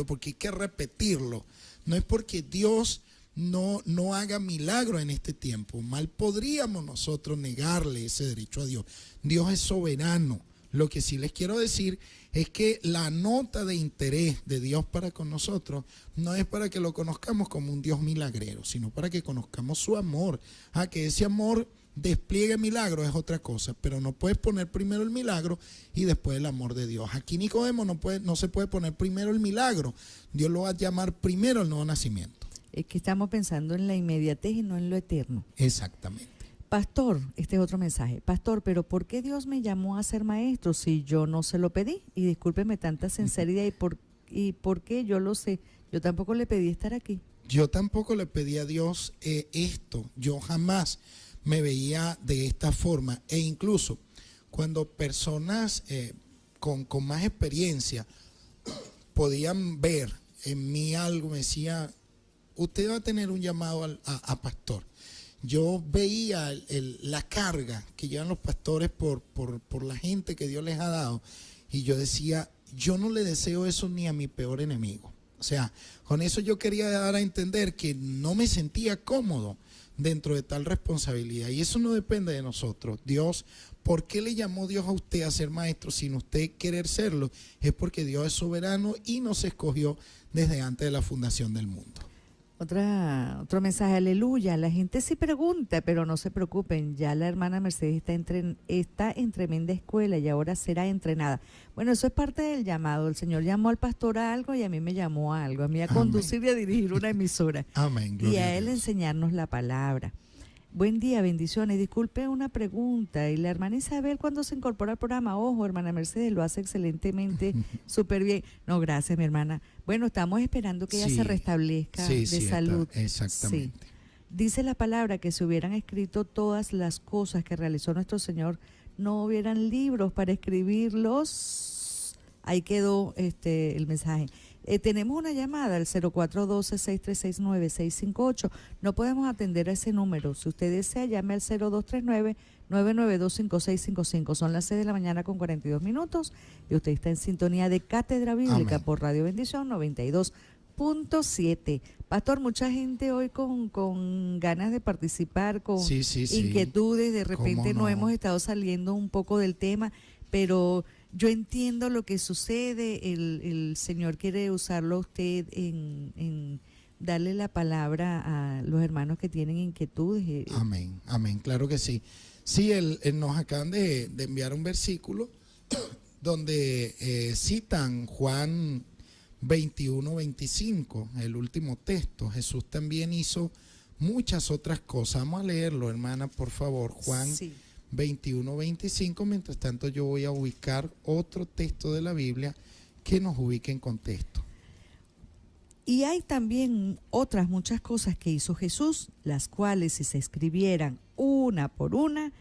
Speaker 2: porque hay que repetirlo, no es porque Dios no haga milagros en este tiempo. Mal podríamos nosotros negarle ese derecho a Dios. Dios es soberano. Lo que sí les quiero decir es que la nota de interés de Dios para con nosotros no es para que lo conozcamos como un Dios milagrero, sino para que conozcamos su amor. Que ese amor despliegue milagros es otra cosa, pero no puedes poner primero el milagro y después el amor de Dios. Aquí Nicodemo no se puede poner primero el milagro. Dios lo va a llamar primero el nuevo nacimiento.
Speaker 3: Es que estamos pensando en la inmediatez y no en lo eterno.
Speaker 2: Exactamente.
Speaker 3: Pastor, este es otro mensaje. Pastor, pero ¿por qué Dios me llamó a ser maestro si yo no se lo pedí? Y discúlpeme tanta sinceridad, ¿y por qué? Yo lo sé. Yo tampoco le pedí estar aquí.
Speaker 2: Yo tampoco le pedí a Dios esto. Yo jamás me veía de esta forma. E incluso cuando personas con más experiencia podían ver en mí algo, me decía, usted va a tener un llamado a pastor. Yo veía la carga que llevan los pastores por la gente que Dios les ha dado, y yo decía, yo no le deseo eso ni a mi peor enemigo. O sea, con eso yo quería dar a entender que no me sentía cómodo dentro de tal responsabilidad, y eso no depende de nosotros. Dios, ¿por qué le llamó Dios a usted a ser maestro sin usted querer serlo? Es porque Dios es soberano y nos escogió desde antes de la fundación del mundo.
Speaker 3: Otro mensaje, aleluya. La gente sí pregunta, pero no se preocupen. Ya la hermana Mercedes está en tremenda escuela y ahora será entrenada. Bueno, eso es parte del llamado. El Señor llamó al pastor a algo y a mí me llamó a algo. A mí a conducir y a dirigir una emisora.
Speaker 2: Amén.
Speaker 3: Y a Él enseñarnos la palabra. Buen día, bendiciones. Disculpe una pregunta. Y la hermana Isabel, ¿cuándo se incorpora al programa? Ojo, hermana Mercedes, lo hace excelentemente, súper bien. No, gracias, mi hermana. Bueno, estamos esperando que ella se restablezca de salud.
Speaker 2: Exactamente.
Speaker 3: Sí. Dice la palabra que si hubieran escrito todas las cosas que realizó nuestro Señor, no hubieran libros para escribirlos. Ahí quedó el mensaje. Tenemos una llamada al 0412-636-9658. No podemos atender a ese número. Si usted desea, llame al 0239-992-5655. Son las 6 de la mañana con 42 minutos y usted está en sintonía de Cátedra Bíblica. Amén. Por Radio Bendición 92.7. Pastor, mucha gente hoy con ganas de participar, con inquietudes. De repente no hemos estado saliendo un poco del tema, pero yo entiendo lo que sucede. El Señor quiere usarlo a usted en darle la palabra a los hermanos que tienen inquietudes.
Speaker 2: Amén, amén, claro que sí. Sí, nos acaban de enviar un versículo donde citan Juan 21-25, el último texto. Jesús también hizo muchas otras cosas. Vamos a leerlo, hermana, por favor. Juan 21-25. Mientras tanto, yo voy a ubicar otro texto de la Biblia que nos ubique en contexto.
Speaker 3: Y hay también otras muchas cosas que hizo Jesús, las cuales si se escribieran una por una,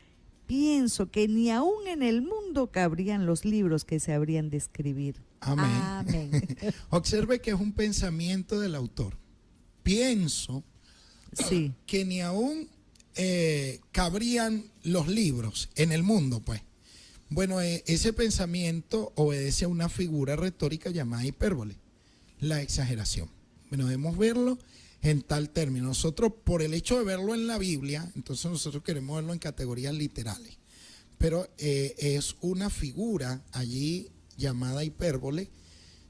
Speaker 3: pienso que ni aún en el mundo cabrían los libros que se habrían de escribir.
Speaker 2: Amén.
Speaker 3: Amén.
Speaker 2: Observe que es un pensamiento del autor. Pienso que ni aún cabrían los libros en el mundo, pues. Bueno, ese pensamiento obedece a una figura retórica llamada hipérbole, la exageración. Bueno, debemos verlo en tal término. Nosotros, por el hecho de verlo en la Biblia, entonces nosotros queremos verlo en categorías literales. Pero es una figura allí llamada hipérbole,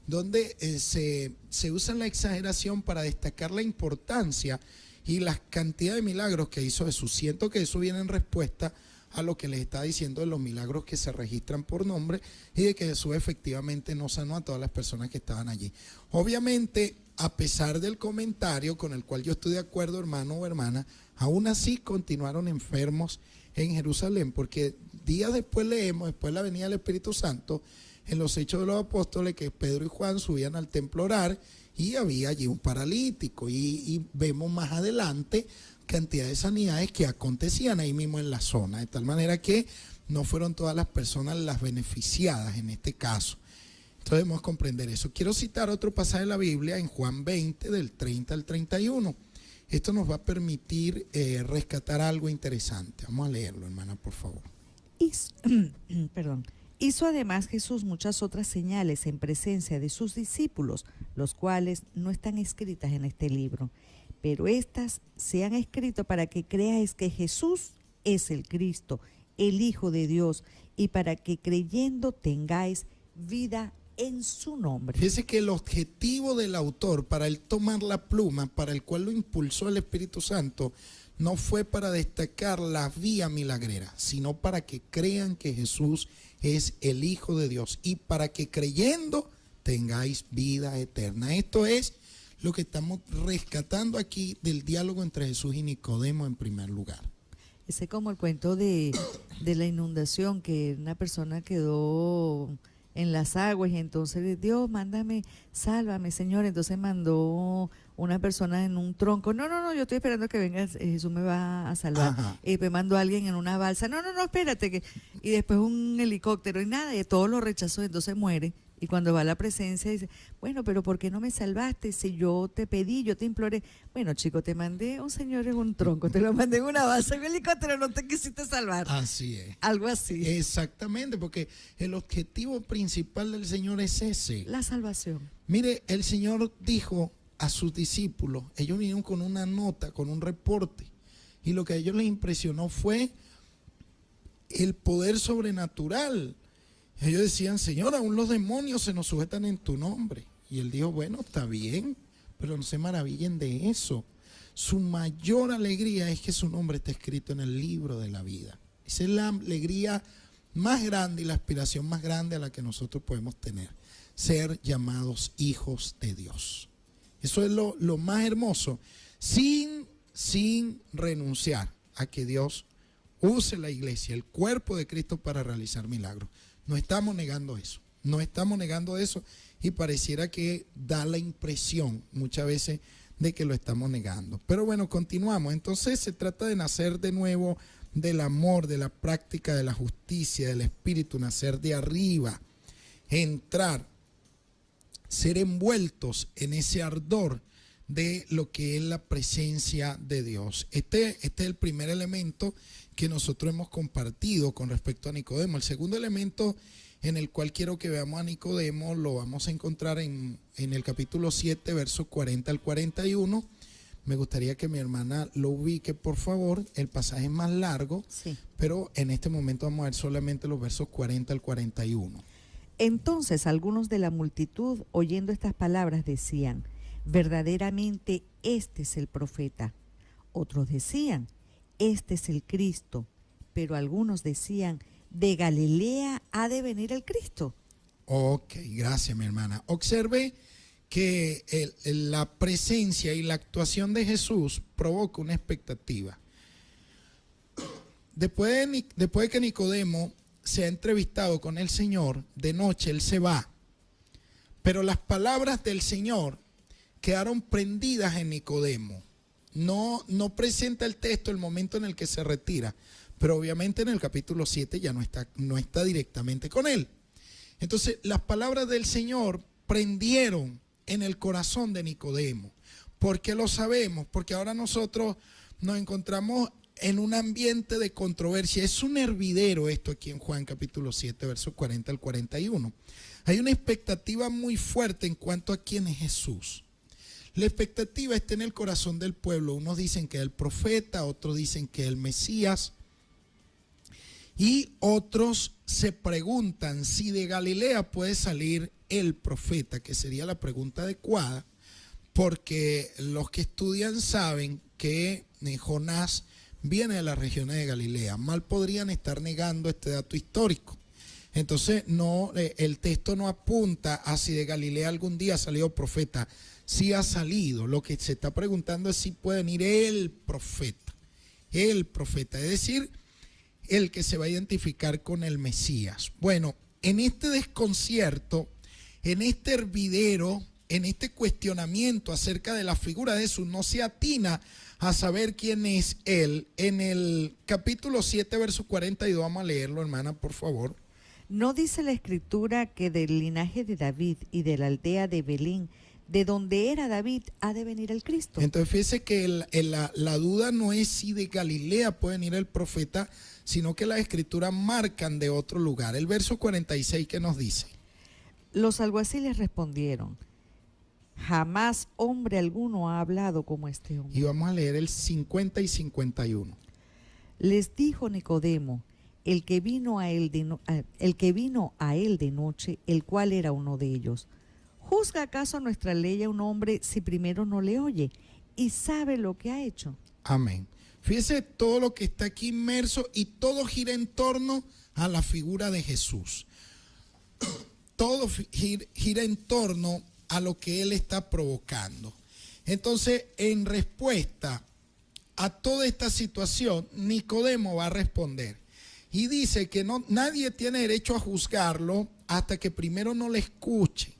Speaker 2: donde se usa la exageración para destacar la importancia y la cantidad de milagros que hizo Jesús. Siento que eso viene en respuesta a lo que les está diciendo de los milagros que se registran por nombre y de que Jesús efectivamente no sanó a todas las personas que estaban allí. Obviamente, a pesar del comentario con el cual yo estoy de acuerdo, hermano o hermana, aún así continuaron enfermos en Jerusalén, porque días después leemos, después de la venida del Espíritu Santo, en los Hechos de los Apóstoles, que Pedro y Juan subían al templo a orar y había allí un paralítico, y vemos más adelante cantidad de sanidades que acontecían ahí mismo en la zona, de tal manera que no fueron todas las personas las beneficiadas en este caso. Entonces debemos comprender eso. Quiero citar otro pasaje de la Biblia en Juan 20, del 30 al 31. Esto nos va a permitir rescatar algo interesante. Vamos a leerlo, hermana, por favor.
Speaker 3: Hizo además Jesús muchas otras señales en presencia de sus discípulos, los cuales no están escritas en este libro. Pero estas se han escrito para que creáis que Jesús es el Cristo, el Hijo de Dios, y para que creyendo tengáis vida en su nombre.
Speaker 2: Fíjese que el objetivo del autor para él tomar la pluma, para el cual lo impulsó el Espíritu Santo, no fue para destacar la vía milagrera, sino para que crean que Jesús es el Hijo de Dios y para que creyendo tengáis vida eterna. Esto es lo que estamos rescatando aquí del diálogo entre Jesús y Nicodemo en primer lugar.
Speaker 3: Ese es como el cuento de la inundación, que una persona quedó en las aguas y entonces Dios, mándame, sálvame, Señor. Entonces mandó una persona en un tronco. No, yo estoy esperando que venga, Jesús me va a salvar. Y después mandó a alguien en una balsa. No, espérate. Y después un helicóptero y nada, y todo lo rechazó, entonces muere. Y cuando va a la presencia dice, bueno, pero ¿por qué no me salvaste? Si yo te pedí, yo te imploré. Bueno, chico, te mandé un señor en un tronco, te lo mandé en una balsa, en un helicóptero, no te quisiste salvar.
Speaker 2: Así es.
Speaker 3: Algo así.
Speaker 2: Exactamente, porque el objetivo principal del Señor es ese.
Speaker 3: La salvación.
Speaker 2: Mire, el Señor dijo a sus discípulos, ellos vinieron con una nota, con un reporte, y lo que a ellos les impresionó fue el poder sobrenatural. Ellos decían, Señor, aún los demonios se nos sujetan en tu nombre. Y él dijo, bueno, está bien, pero no se maravillen de eso. Su mayor alegría es que su nombre está escrito en el libro de la vida. Esa es la alegría más grande y la aspiración más grande a la que nosotros podemos tener. Ser llamados hijos de Dios. Eso es lo más hermoso. Sin renunciar a que Dios use la iglesia, el cuerpo de Cristo, para realizar milagros. No estamos negando eso, y pareciera que da la impresión muchas veces de que lo estamos negando. Pero bueno, continuamos. Entonces se trata de nacer de nuevo del amor, de la práctica de la justicia, del Espíritu, nacer de arriba, entrar, ser envueltos en ese ardor de lo que es la presencia de Dios. Este es el primer elemento que nosotros hemos compartido con respecto a Nicodemo. El segundo elemento en el cual quiero que veamos a Nicodemo lo vamos a encontrar en el capítulo 7, versos 40 al 41. Me gustaría que mi hermana lo ubique, por favor. El pasaje es más largo, sí, pero en este momento vamos a ver solamente los versos 40 al 41.
Speaker 3: Entonces algunos de la multitud, oyendo estas palabras, decían, verdaderamente este es el profeta. Otros decían, este es el Cristo. Pero algunos decían, de Galilea ha de venir el Cristo.
Speaker 2: Ok, gracias, mi hermana. Observe que la presencia y la actuación de Jesús provoca una expectativa. Después de que Nicodemo se ha entrevistado con el Señor, de noche él se va. Pero las palabras del Señor quedaron prendidas en Nicodemo. No presenta el texto el momento en el que se retira, pero obviamente en el capítulo 7 ya no está directamente con él. Entonces las palabras del Señor prendieron en el corazón de Nicodemo. ¿Por qué lo sabemos? Porque ahora nosotros nos encontramos en un ambiente de controversia. Es un hervidero esto aquí en Juan capítulo 7, versos 40 al 41. Hay una expectativa muy fuerte en cuanto a quién es Jesús. La expectativa está en el corazón del pueblo. Unos dicen que es el profeta, otros dicen que es el Mesías. Y otros se preguntan si de Galilea puede salir el profeta, que sería la pregunta adecuada, porque los que estudian saben que Jonás viene de las regiones de Galilea. Mal podrían estar negando este dato histórico. Entonces, no, el texto no apunta a si de Galilea algún día ha salido profeta. Sí ha salido. Lo que se está preguntando es si puede venir el profeta. El profeta, es decir, el que se va a identificar con el Mesías. Bueno, en este desconcierto, en este hervidero, en este cuestionamiento acerca de la figura de Jesús, no se atina a saber quién es Él. En el capítulo 7, verso 42, vamos a leerlo, hermana, por favor.
Speaker 3: ¿No dice la Escritura que del linaje de David y de la aldea de Belén, de donde era David, ha de venir el Cristo?
Speaker 2: Entonces fíjese que la duda no es si de Galilea puede venir el profeta, sino que las Escrituras marcan de otro lugar. El verso 46, ¿qué nos dice?
Speaker 3: Los alguaciles respondieron: jamás hombre alguno ha hablado como este hombre.
Speaker 2: Y vamos a leer el 50 y 51.
Speaker 3: Les dijo Nicodemo, el que vino a él de noche, el cual era uno de ellos: ¿juzga acaso nuestra ley a un hombre si primero no le oye y sabe lo que ha hecho?
Speaker 2: Amén. Fíjese todo lo que está aquí inmerso y todo gira en torno a la figura de Jesús. Todo gira en torno a lo que Él está provocando. Entonces, en respuesta a toda esta situación, Nicodemo va a responder. Y dice que nadie tiene derecho a juzgarlo hasta que primero no le escuche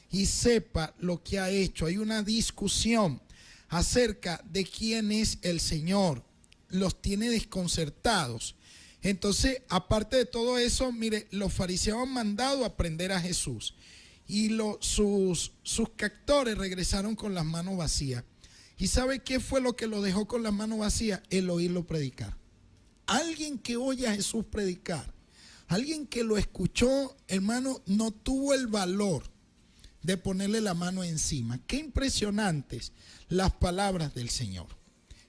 Speaker 2: y sepa lo que ha hecho. Hay una discusión acerca de quién es el Señor. Los tiene desconcertados. Entonces, aparte de todo eso, mire, los fariseos han mandado a prender a Jesús. Y sus captores regresaron con las manos vacías. ¿Y sabe qué fue lo que lo dejó con las manos vacías? El oírlo predicar. Alguien que oye a Jesús predicar, alguien que lo escuchó, hermano, no tuvo el valor de ponerle la mano encima. Qué impresionantes las palabras del Señor.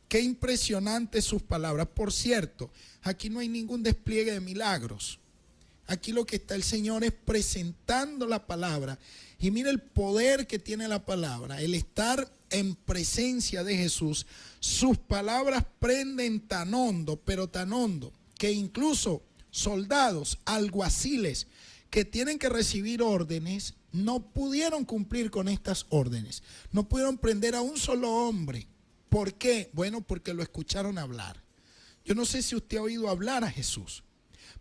Speaker 2: Qué impresionantes sus palabras. Por cierto, aquí no hay ningún despliegue de milagros. Aquí lo que está el Señor es presentando la palabra. Y mira el poder que tiene la palabra, el estar en presencia de Jesús. Sus palabras prenden tan hondo, pero tan hondo, que incluso soldados, alguaciles, que tienen que recibir órdenes, no pudieron cumplir con estas órdenes. No pudieron prender a un solo hombre. ¿Por qué? Bueno, porque lo escucharon hablar. Yo no sé si usted ha oído hablar a Jesús,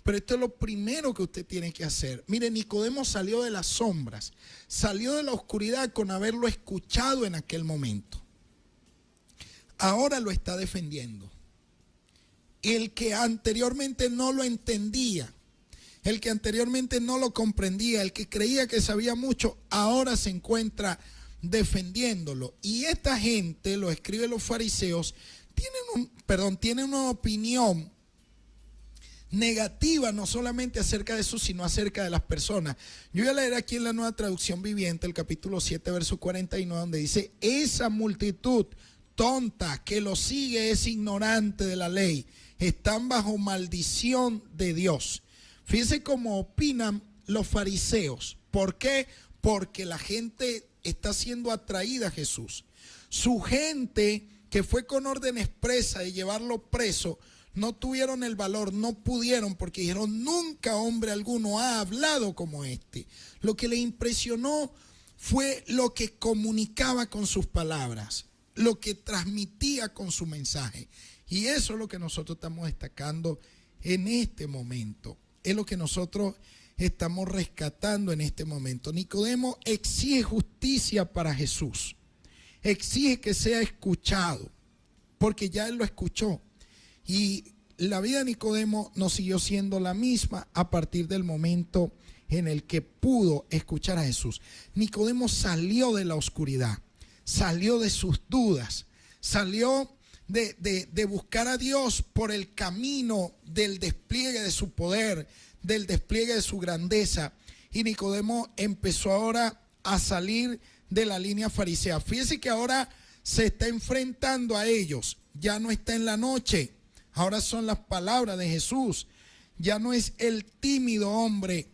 Speaker 2: pero esto es lo primero que usted tiene que hacer. Mire, Nicodemo salió de las sombras, salió de la oscuridad con haberlo escuchado en aquel momento. Ahora lo está defendiendo. El que anteriormente no lo entendía, el que anteriormente no lo comprendía, el que creía que sabía mucho, ahora se encuentra defendiéndolo. Y esta gente, lo escriben los fariseos, tienen una opinión negativa, no solamente acerca de eso, sino acerca de las personas. Yo voy a leer aquí en la Nueva Traducción Viviente, el capítulo 7, verso 49, donde dice: esa multitud tonta que lo sigue es ignorante de la ley, están bajo maldición de Dios. Fíjense cómo opinan los fariseos. ¿Por qué? Porque la gente está siendo atraída a Jesús. Su gente, que fue con orden expresa de llevarlo preso, no tuvieron el valor, no pudieron, porque dijeron: nunca hombre alguno ha hablado como este. Lo que le impresionó fue lo que comunicaba con sus palabras, lo que transmitía con su mensaje. Y eso es lo que nosotros estamos destacando en este momento. Es lo que nosotros estamos rescatando en este momento. Nicodemo exige justicia para Jesús. Exige que sea escuchado, porque ya él lo escuchó. Y la vida de Nicodemo no siguió siendo la misma a partir del momento en el que pudo escuchar a Jesús. Nicodemo salió de la oscuridad, salió de sus dudas, salió de buscar a Dios por el camino del despliegue de su poder, del despliegue de su grandeza. Y Nicodemo empezó ahora a salir de la línea farisea. Fíjese que ahora se está enfrentando a ellos. Ya no está en la noche. Ahora son las palabras de Jesús. Ya no es el tímido hombre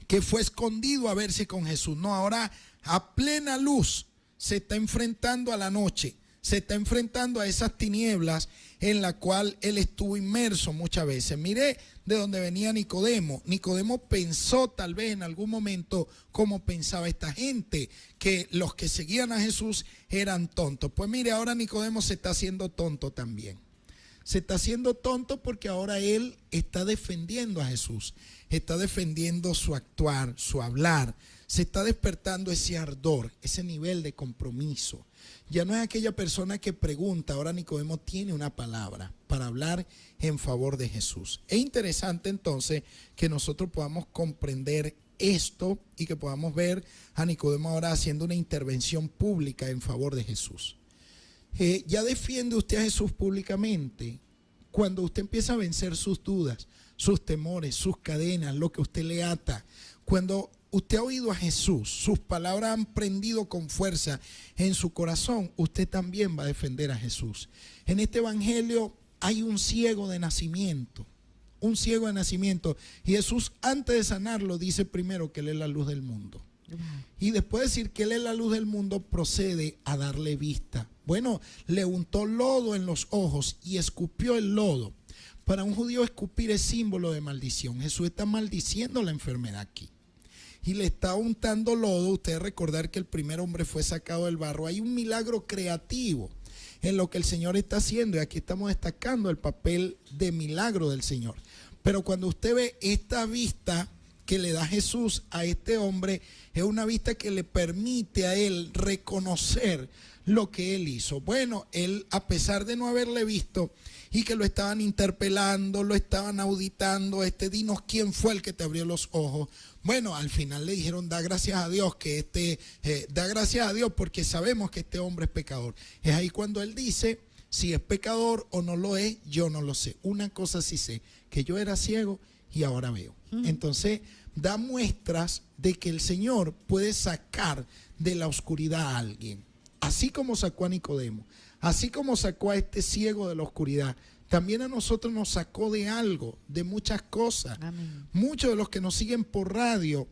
Speaker 2: que fue escondido a verse con Jesús. No, ahora a plena luz se está enfrentando a la noche. se está enfrentando a esas tinieblas en la cual él estuvo inmerso muchas veces. Mire de dónde venía Nicodemo. Nicodemo pensó tal vez en algún momento como pensaba esta gente, que los que seguían a Jesús eran tontos. Pues mire, ahora Nicodemo se está haciendo tonto también. Se está haciendo tonto porque ahora él está defendiendo a Jesús, está defendiendo su actuar, su hablar. Se está despertando ese ardor, ese nivel de compromiso. Ya no es aquella persona que pregunta, ahora Nicodemo tiene una palabra para hablar en favor de Jesús. Es interesante entonces que nosotros podamos comprender esto y que podamos ver a Nicodemo ahora haciendo una intervención pública en favor de Jesús. Ya defiende usted a Jesús públicamente cuando usted empieza a vencer sus dudas, sus temores, sus cadenas, lo que usted le ata. Cuando usted ha oído a Jesús, sus palabras han prendido con fuerza en su corazón, usted también va a defender a Jesús. En este evangelio hay un ciego de nacimiento, y Jesús, antes de sanarlo, dice primero que él es la luz del mundo. Y después de decir que él es la luz del mundo, procede a darle vista. Bueno, le untó lodo en los ojos y escupió el lodo. Para un judío escupir es símbolo de maldición. Jesús está maldiciendo la enfermedad aquí y le está untando lodo. Ustedes recordar que el primer hombre fue sacado del barro. Hay un milagro creativo en lo que el Señor está haciendo, y aquí estamos destacando el papel de milagro del Señor. Pero cuando usted ve esta vista que le da Jesús a este hombre, es una vista que le permite a él reconocer lo que él hizo. Bueno, él, a pesar de no haberle visto y que lo estaban interpelando, lo estaban auditando, dinos quién fue el que te abrió los ojos. Bueno, al final le dijeron, da gracias a Dios da gracias a Dios porque sabemos que este hombre es pecador. Es ahí cuando él dice, si es pecador o no lo es, yo no lo sé. Una cosa sí sé, que yo era ciego y ahora veo. Entonces da muestras de que el Señor puede sacar de la oscuridad a alguien. Así como sacó a Nicodemo, así como sacó a este ciego de la oscuridad, también a nosotros nos sacó de algo, de muchas cosas. Amén. Muchos de los que nos siguen por radio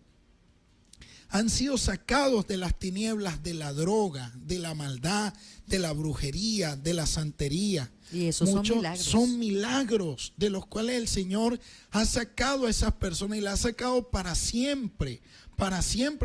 Speaker 2: han sido sacados de las tinieblas de la droga, de la maldad, de la brujería, de la santería.
Speaker 3: Y esos
Speaker 2: son milagros de los cuales el Señor ha sacado a esas personas y las ha sacado para siempre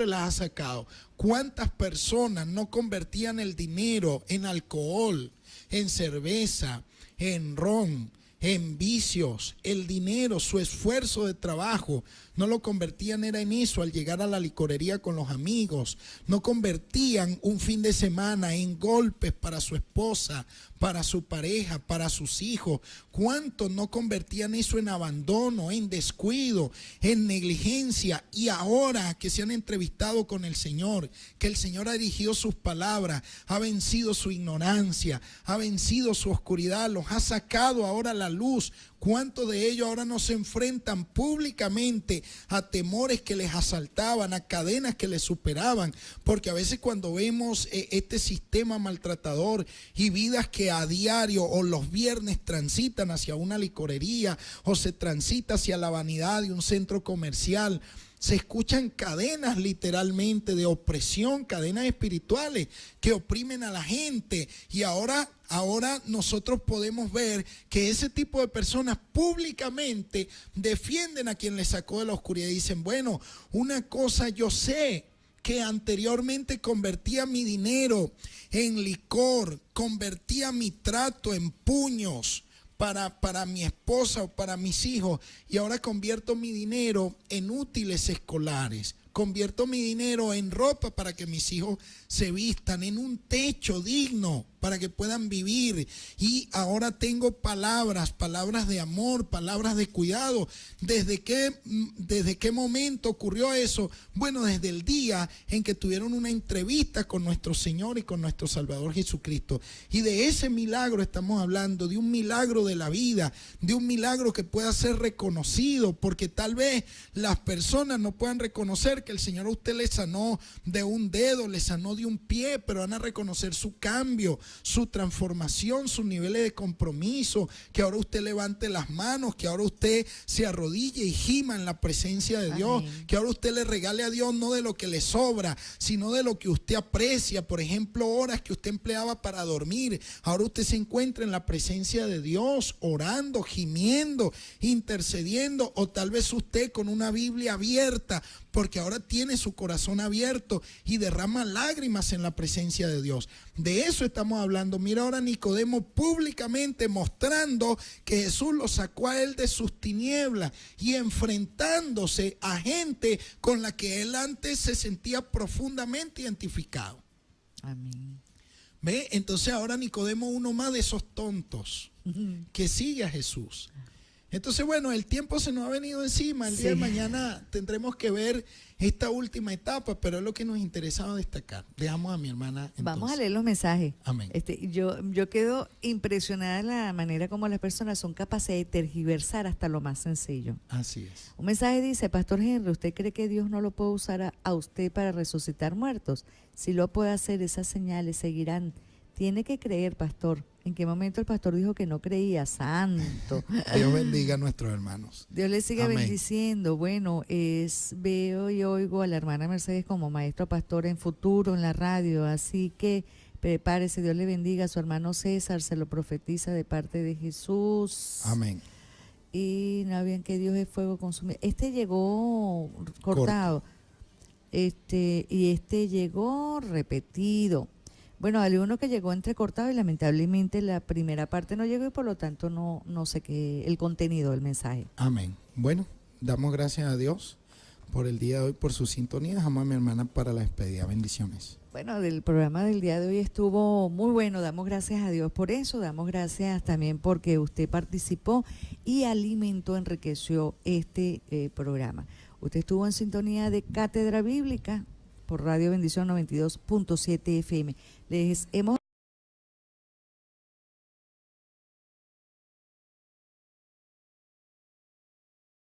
Speaker 2: las ha sacado. ¿Cuántas personas no convertían el dinero en alcohol, en cerveza, en ron, en vicios? El dinero, su esfuerzo de trabajo, no lo convertían era en eso al llegar a la licorería con los amigos. No convertían un fin de semana en golpes para su esposa, para su pareja, para sus hijos. ¿Cuántos no convertían eso en abandono, en descuido, en negligencia? Y ahora que se han entrevistado con el Señor, que el Señor ha dirigido sus palabras, ha vencido su ignorancia, ha vencido su oscuridad, los ha sacado ahora a la luz. ¿Cuántos de ellos ahora no se enfrentan públicamente a temores que les asaltaban, a cadenas que les superaban? Porque a veces cuando vemos este sistema maltratador y vidas que a diario o los viernes transitan hacia una licorería o se transita hacia la vanidad de un centro comercial, se escuchan cadenas literalmente de opresión, cadenas espirituales que oprimen a la gente. Y ahora nosotros podemos ver que ese tipo de personas públicamente defienden a quien les sacó de la oscuridad y dicen, bueno, una cosa yo sé, que anteriormente convertía mi dinero en licor, convertía mi trato en puños para mi esposa o para mis hijos, y ahora convierto mi dinero en útiles escolares, convierto mi dinero en ropa para que mis hijos se vistan, en un techo digno para que puedan vivir. Y ahora tengo palabras de amor, palabras de cuidado. ¿Desde qué momento ocurrió eso? Bueno, desde el día en que tuvieron una entrevista con nuestro Señor y con nuestro Salvador Jesucristo. Y de ese milagro estamos hablando, de un milagro de la vida, de un milagro que pueda ser reconocido, porque tal vez las personas no puedan reconocer que el Señor a usted le sanó de un dedo, le sanó de un pie, pero van a reconocer su cambio, su transformación, sus niveles de compromiso, que ahora usted levante las manos, que ahora usted se arrodille y gima en la presencia de Dios, que ahora usted le regale a Dios no de lo que le sobra, sino de lo que usted aprecia. Por ejemplo, horas que usted empleaba para dormir, ahora usted se encuentra en la presencia de Dios, orando, gimiendo, intercediendo, o tal vez usted con una Biblia abierta, porque ahora tiene su corazón abierto y derrama lágrimas en la presencia de Dios. De eso estamos hablando. Mira ahora Nicodemo públicamente mostrando que Jesús lo sacó a él de sus tinieblas y enfrentándose a gente con la que él antes se sentía profundamente identificado.
Speaker 3: Amén.
Speaker 2: ¿Ve? Entonces ahora Nicodemo, uno más de esos tontos que sigue a Jesús. Entonces, bueno, el tiempo se nos ha venido encima. El día de mañana tendremos que ver esta última etapa, pero es lo que nos interesaba destacar. Dejamos a mi hermana entonces.
Speaker 3: Vamos a leer los mensajes.
Speaker 2: Amén.
Speaker 3: Yo quedo impresionada de la manera como las personas son capaces de tergiversar hasta lo más sencillo.
Speaker 2: Así es.
Speaker 3: Un mensaje dice: Pastor Henry, ¿usted cree que Dios no lo puede usar a usted para resucitar muertos? Si lo puede hacer, esas señales seguirán. Tiene que creer, pastor. ¿En qué momento el pastor dijo que no creía? Santo.
Speaker 2: Dios bendiga a nuestros hermanos.
Speaker 3: Dios le sigue bendiciendo. Bueno, veo y oigo a la hermana Mercedes como maestro pastor en futuro en la radio, así que prepárese. Dios le bendiga. A su hermano César se lo profetiza de parte de Jesús.
Speaker 2: Amén.
Speaker 3: Y no habían que Dios es fuego consumido. Llegó cortado. Y llegó repetido. Bueno, hay uno que llegó entrecortado y lamentablemente la primera parte no llegó y por lo tanto no sé qué el contenido del mensaje.
Speaker 2: Amén. Bueno, damos gracias a Dios por el día de hoy, por su sintonía. Dejamos a mi hermana para la despedida. Bendiciones.
Speaker 3: Bueno, del programa del día de hoy estuvo muy bueno. Damos gracias a Dios por eso. Damos gracias también porque usted participó y alimentó, enriqueció este programa. Usted estuvo en sintonía de Cátedra Bíblica por Radio Bendición 92.7 FM. Les hemos